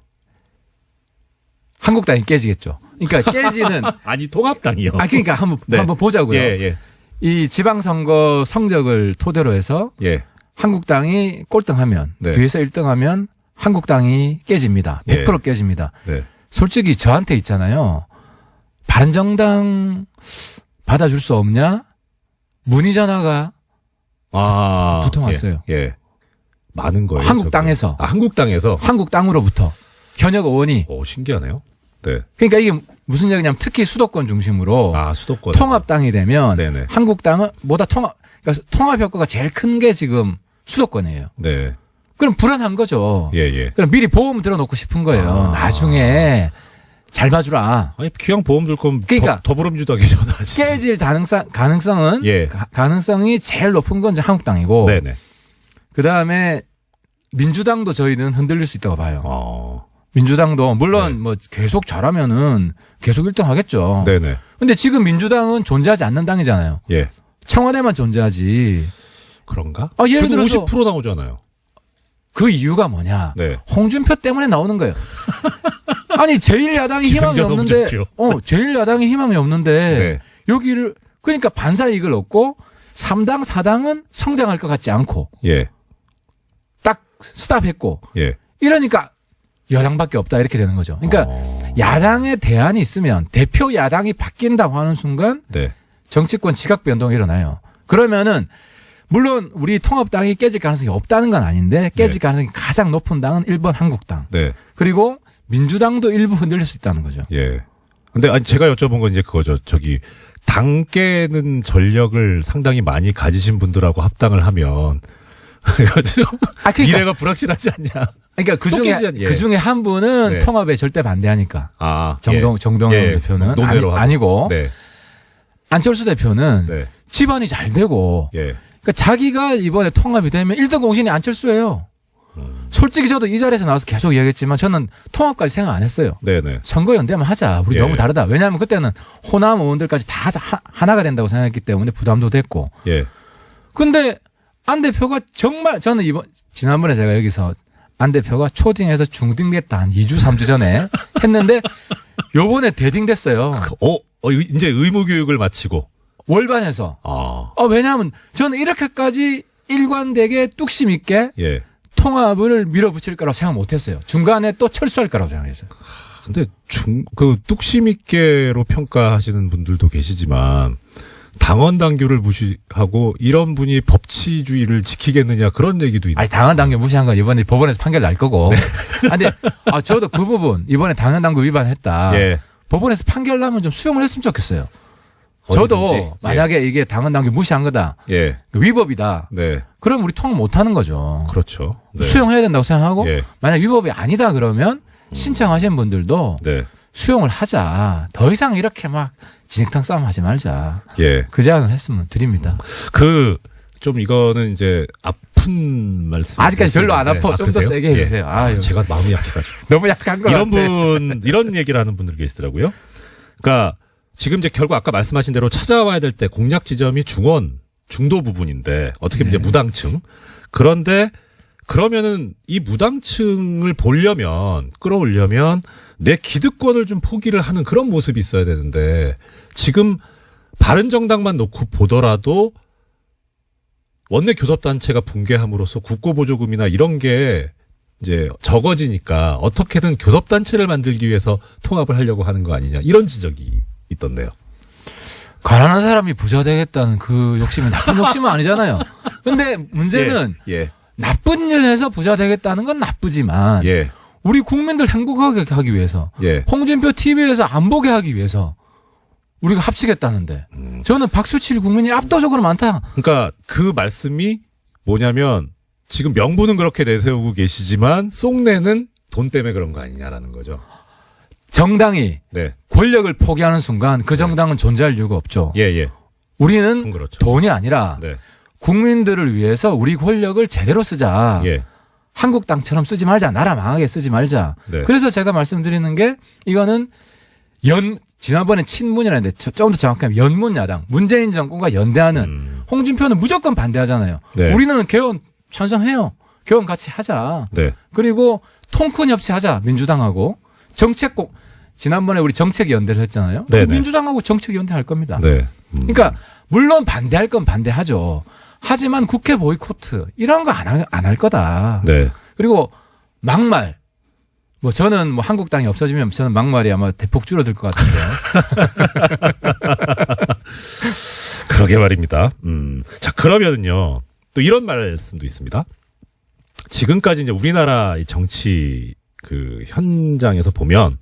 한국당이 깨지겠죠. 그러니까 깨지는 아니 통합당이요. 그러니까 한번 네. 한번 보자고요. 예. 이 지방선거 성적을 토대로 해서 예. 한국당이 꼴등하면 네. 뒤에서 1등하면 한국당이 깨집니다. 100% 깨집니다. 네. 솔직히 저한테 있잖아요. 바른정당 받아줄 수 없냐? 문의 전화가 두 통 왔어요. 예. 많은 거예요. 한국당에서. 한국당에서. 한국당으로부터 현역 의원이. 오, 신기하네요. 네. 그러니까 이게 무슨 얘기냐면 특히 수도권 중심으로 수도권. 통합당이 되면 네네. 한국당은 그러니까 통합 효과가 제일 큰 게 지금 수도권이에요. 네. 그럼 불안한 거죠. 예. 그럼 미리 보험 들어놓고 싶은 거예요. 나중에 잘 봐주라. 아니, 기왕 보험 들 거면 그러니까 더불어민주당에 전화하지. 깨질 가능성은 예. 가능성이 제일 높은 건 이제 한국당이고 네네. 그다음에 민주당도 저희는 흔들릴 수 있다고 봐요. 민주당도 물론 네. 뭐 계속 잘하면은 계속 1등 하겠죠. 네네. 근데 지금 민주당은 존재하지 않는 당이잖아요. 예. 청와대만 존재하지. 그런가? 예를 들어서 50% 나오잖아요. 그 이유가 뭐냐? 네. 홍준표 때문에 나오는 거예요. 아니 제1야당이 희망이 기승전 없는데, 홍준표. 제1야당이 희망이 없는데 네. 여기를 그러니까 반사 이익을 얻고 3당 4당은 성장할 것 같지 않고 예. 딱 스탑했고 예. 이러니까 여당밖에 없다 이렇게 되는 거죠. 그러니까 야당의 대안이 있으면 대표 야당이 바뀐다고 하는 순간 네. 정치권 지각 변동이 일어나요. 그러면은 물론 우리 통합당이 깨질 가능성이 없다는 건 아닌데 깨질 네. 가능성이 가장 높은 당은 1번 한국당. 네. 그리고 민주당도 일부 흔들릴 수 있다는 거죠. 예. 근데 아니 제가 여쭤본 건 이제 그거죠. 저기 당 깨는 전력을 상당히 많이 가지신 분들하고 합당을 하면 그래가지고 그러니까, 미래가 불확실하지 않냐. 그러니까 예. 그 중에 한 분은 네. 통합에 절대 반대하니까. 아, 정동영 예. 대표는 논외로 아니고 네. 안철수 대표는 네. 집안이 잘 되고 예. 그러니까 자기가 이번에 통합이 되면 1등 공신이 안철수예요. 솔직히 저도 이 자리에서 나와서 계속 이야기했지만 저는 통합까지 생각 안 했어요. 네네. 선거연대만 하자. 우리 예. 너무 다르다. 왜냐하면 그때는 호남 의원들까지 다 하나가 된다고 생각했기 때문에 부담도 됐고. 예. 근데 안 대표가 정말 저는 지난번에 제가 여기서 안 대표가 초딩에서 중딩 됐다 한 2주 3주 전에 했는데 요번에 대딩 됐어요. 이제 의무교육을 마치고. 월반에서. 왜냐하면 저는 이렇게까지 일관되게 뚝심 있게 예. 통합을 밀어붙일 거라고 생각 못 했어요. 중간에 또 철수할 거라고 생각했어요. 근데 뚝심 있게로 평가하시는 분들도 계시지만 당원 당규를 무시하고 이런 분이 법치주의를 지키겠느냐 그런 얘기도 있는. 아니, 당원 당규 무시한 건 이번에 법원에서 판결 날 거고. 네. 근데 저도 그 부분 이번에 당원 당규 위반했다. 예. 법원에서 판결 나면 좀 수용을 했으면 좋겠어요. 어디든지. 저도 만약에 이게 당원 당규 무시한 거다. 예. 위법이다. 네. 그럼 우리 통합 못 하는 거죠. 그렇죠. 네. 수용해야 된다고 생각하고 예. 만약 위법이 아니다 그러면 신청하신 분들도 네. 수용을 하자. 더 이상 이렇게 막 진흙탕 싸움 하지 말자. 예. 그 제안을 했으면 드립니다. 좀 이거는 이제 아픈 말씀. 아직까지 별로 안 아파. 좀 더 그러세요? 세게 해주세요. 아유. 제가 마음이 약해가지고. 너무 약한 거 같아. 이런 얘기를 하는 분들 계시더라고요. 그러니까 지금 이제 결국 아까 말씀하신 대로 찾아와야 될 때 공략 지점이 중도 부분인데 어떻게 보면 이제 무당층. 그런데 그러면은 이 무당층을 끌어올려면 내 기득권을 좀 포기를 하는 그런 모습이 있어야 되는데 지금 바른정당만 놓고 보더라도 원내 교섭단체가 붕괴함으로써 국고보조금이나 이런 게 이제 적어지니까 어떻게든 교섭단체를 만들기 위해서 통합을 하려고 하는 거 아니냐 이런 지적이 있던데요. 가난한 사람이 부자 되겠다는 그 욕심이 나쁜 욕심은 아니잖아요. 근데 문제는 예. 나쁜 일을 해서 부자 되겠다는 건 나쁘지만 예. 우리 국민들 행복하게 하기 위해서 예. 홍준표 TV에서 안 보게 하기 위해서 우리가 합치겠다는데 저는 박수 칠 국민이 압도적으로 많다. 그러니까 그 말씀이 뭐냐면 지금 명분은 그렇게 내세우고 계시지만 속내는 돈 때문에 그런 거 아니냐라는 거죠. 정당이 네. 권력을 포기하는 순간 그 정당은 존재할 이유가 없죠. 예. 우리는 그렇죠. 돈이 아니라 네. 국민들을 위해서 우리 권력을 제대로 쓰자. 예. 한국당처럼 쓰지 말자. 나라 망하게 쓰지 말자. 네. 그래서 제가 말씀드리는 게 이거는 지난번에 친문이라는데 좀 더 정확하면 연문 야당 문재인 정권과 연대하는 홍준표는 무조건 반대하잖아요. 네. 우리는 개헌 찬성해요. 개헌 같이 하자. 네. 그리고 통큰 협치하자. 민주당하고 지난번에 우리 정책 연대를 했잖아요. 네네. 민주당하고 정책 연대할 겁니다. 네. 그러니까 물론 반대할 건 반대하죠. 하지만 국회 보이코트 이런 거 안 할 거다. 네. 그리고 막말. 저는 한국당이 없어지면 저는 막말이 아마 대폭 줄어들 것 같은데. 그러게 말입니다. 자, 그러면은요. 또 이런 말씀도 있습니다. 지금까지 이제 우리나라 이 정치 그 현장에서 보면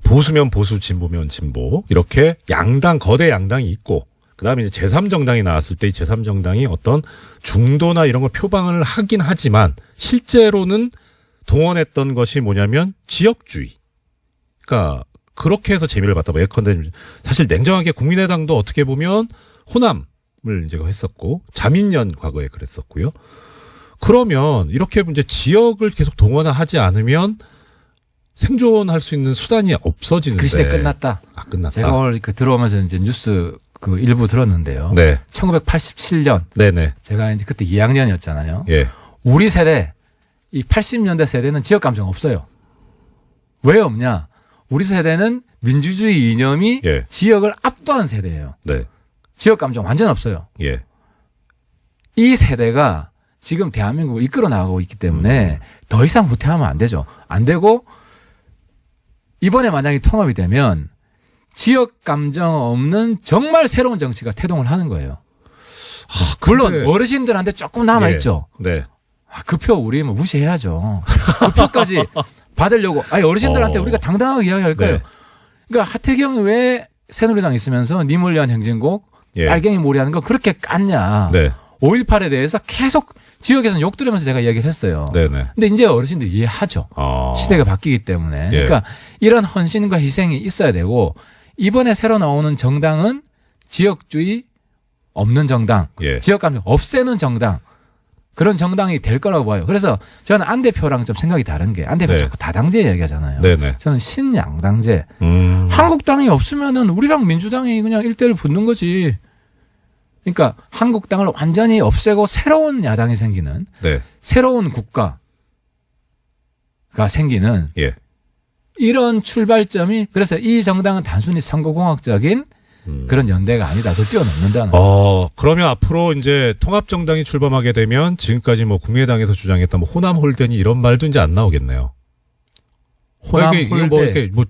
보수면 보수, 진보면 진보 이렇게 거대 양당이 있고 그다음에 이제 제3정당이 나왔을 때 이 제3정당이 어떤 중도나 이런 걸 표방을 하긴 하지만 실제로는 동원했던 것이 뭐냐면 지역주의. 그러니까 그렇게 해서 재미를 봤다. 예컨대 사실 냉정하게 국민의당도 어떻게 보면 호남을 이제 했었고 자민련 과거에 그랬었고요. 그러면 이렇게 이제 지역을 계속 동원하지 않으면 생존할 수 있는 수단이 없어지는데. 그 시대 끝났다. 끝났다. 제가 오늘 들어오면서 이제 뉴스 일부 들었는데요. 네. 1987년. 네네. 제가 이제 그때 2학년이었잖아요. 예. 우리 세대, 이 80년대 세대는 지역 감정 없어요. 왜 없냐? 우리 세대는 민주주의 이념이 예. 지역을 압도한 세대예요. 네. 지역 감정 완전 없어요. 예. 이 세대가 지금 대한민국을 이끌어 나가고 있기 때문에 더 이상 후퇴하면 안 되죠. 안 되고 이번에 만약에 통합이 되면 지역 감정 없는 정말 새로운 정치가 태동을 하는 거예요. 물론 어르신들한테 조금 남아있죠. 네. 그 표 우리 무시해야죠. 그 표까지 받으려고. 어르신들한테 우리가 당당하게 이야기할 거예요. 네. 그러니까 하태경이 왜 새누리당 있으면서 님을 위한 행진곡 예. 빨갱이 몰이하는 거 그렇게 깠냐. 네. 5.18에 대해서 계속 지역에서는 욕 들으면서 제가 이야기를 했어요. 네네. 근데 이제 어르신들 이해하죠. 시대가 바뀌기 때문에. 예. 그러니까 이런 헌신과 희생이 있어야 되고 이번에 새로 나오는 정당은 지역주의 없는 정당, 예. 지역감정 없애는 정당 그런 정당이 될 거라고 봐요. 그래서 저는 안 대표랑 좀 생각이 다른 게 안 대표 네. 자꾸 다당제 이야기하잖아요. 네네. 저는 신양당제. 한국당이 없으면은 우리랑 민주당이 그냥 1대1 붙는 거지. 그러니까 한국당을 완전히 없애고 새로운 야당이 생기는 네. 새로운 국가가 생기는 예. 이런 출발점이 그래서 이 정당은 단순히 선거공학적인 그런 연대가 아니다. 그걸 뛰어넘는다는. 그러면 앞으로 이제 통합정당이 출범하게 되면 지금까지 뭐 국민의당에서 주장했던 뭐 호남 홀대니 이런 말도 이제 안 나오겠네요. 호남 이게 뭐 홀대. 이렇게 뭐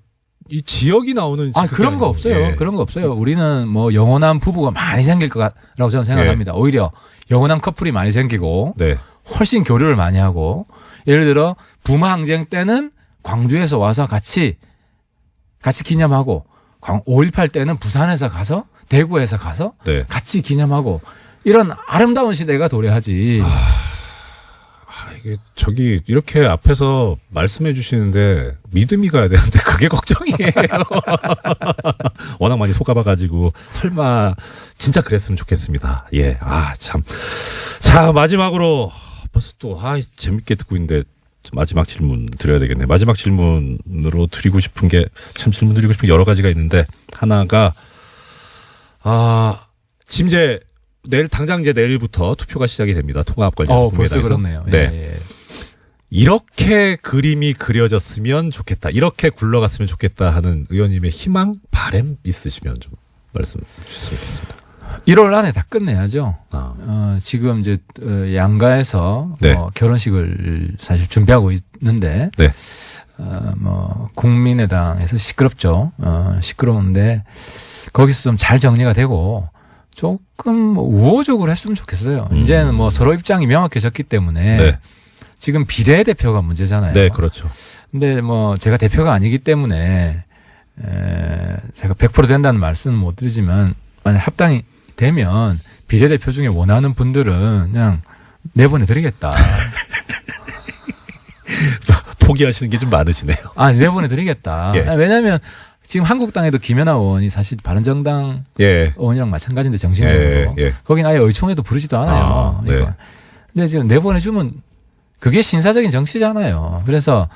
이 지역이 나오는 그런 거 없어요. 예. 그런 거 없어요. 우리는 뭐 영호남 부부가 많이 생길 거라고 저는 생각합니다. 오히려 영호남 커플이 많이 생기고 네. 훨씬 교류를 많이 하고 예를 들어 부마 항쟁 때는 광주에서 와서 같이 기념하고 5.18 때는 부산에서 가서 대구에서 가서 네. 같이 기념하고 이런 아름다운 시대가 도래하지. 이게 저기 이렇게 앞에서 말씀해 주시는데 믿음이 가야 되는데 그게 걱정이에요. 워낙 많이 속아봐가지고 설마 진짜 그랬으면 좋겠습니다. 예, 참. 자, 마지막으로 벌써 또 재밌게 듣고 있는데 마지막 질문 드려야 되겠네. 마지막 질문으로 드리고 싶은 게 참 질문 드리고 싶은 게 여러 가지가 있는데 하나가 지금 이제 당장 이제 내일부터 투표가 시작이 됩니다. 통합 관련해서 벌써 국민의당에서. 그렇네요. 네. 예. 이렇게 그림이 그려졌으면 좋겠다. 이렇게 굴러갔으면 좋겠다 하는 의원님의 희망, 바람 있으시면 좀 말씀 주셨으면 좋겠습니다. 1월 안에 다 끝내야죠. 지금 이제 양가에서 네. 결혼식을 사실 준비하고 있는데 네. 국민의당에서 시끄럽죠. 시끄러운데 거기서 좀 잘 정리가 되고 조금 우호적으로 했으면 좋겠어요. 이제는 뭐 서로 입장이 명확해졌기 때문에 네. 지금 비례대표가 문제잖아요. 네, 그렇죠. 근데 뭐 제가 대표가 아니기 때문에 제가 100% 된다는 말씀은 못 드리지만 만약 합당이 되면 비례대표 중에 원하는 분들은 그냥 내보내드리겠다. 포기하시는 게 좀 많으시네요. 내보내드리겠다. 예. 왜냐하면 지금 한국당에도 김연아 의원이 사실 바른정당 예. 의원이랑 마찬가지인데 정신적으로 예. 거긴 아예 의총에도 부르지도 않아요. 네. 그러니까. 근데 지금 내보내주면 그게 신사적인 정치잖아요. 그래서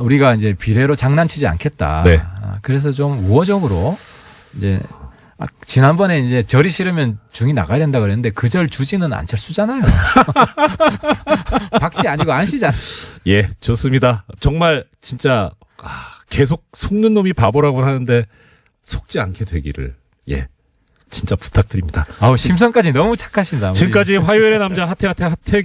우리가 이제 비례로 장난치지 않겠다. 네. 그래서 좀 우호적으로 이제 지난번에 이제 절이 싫으면 중이 나가야 된다 그랬는데 그 절 주지는 안철수잖아요. 박씨 아니고 안씨잖아요. 예, 좋습니다. 정말 진짜 계속 속는 놈이 바보라고 하는데 속지 않게 되기를 진짜 부탁드립니다. 심성까지 너무 착하신다. 우리. 지금까지 화요일의 남자 하태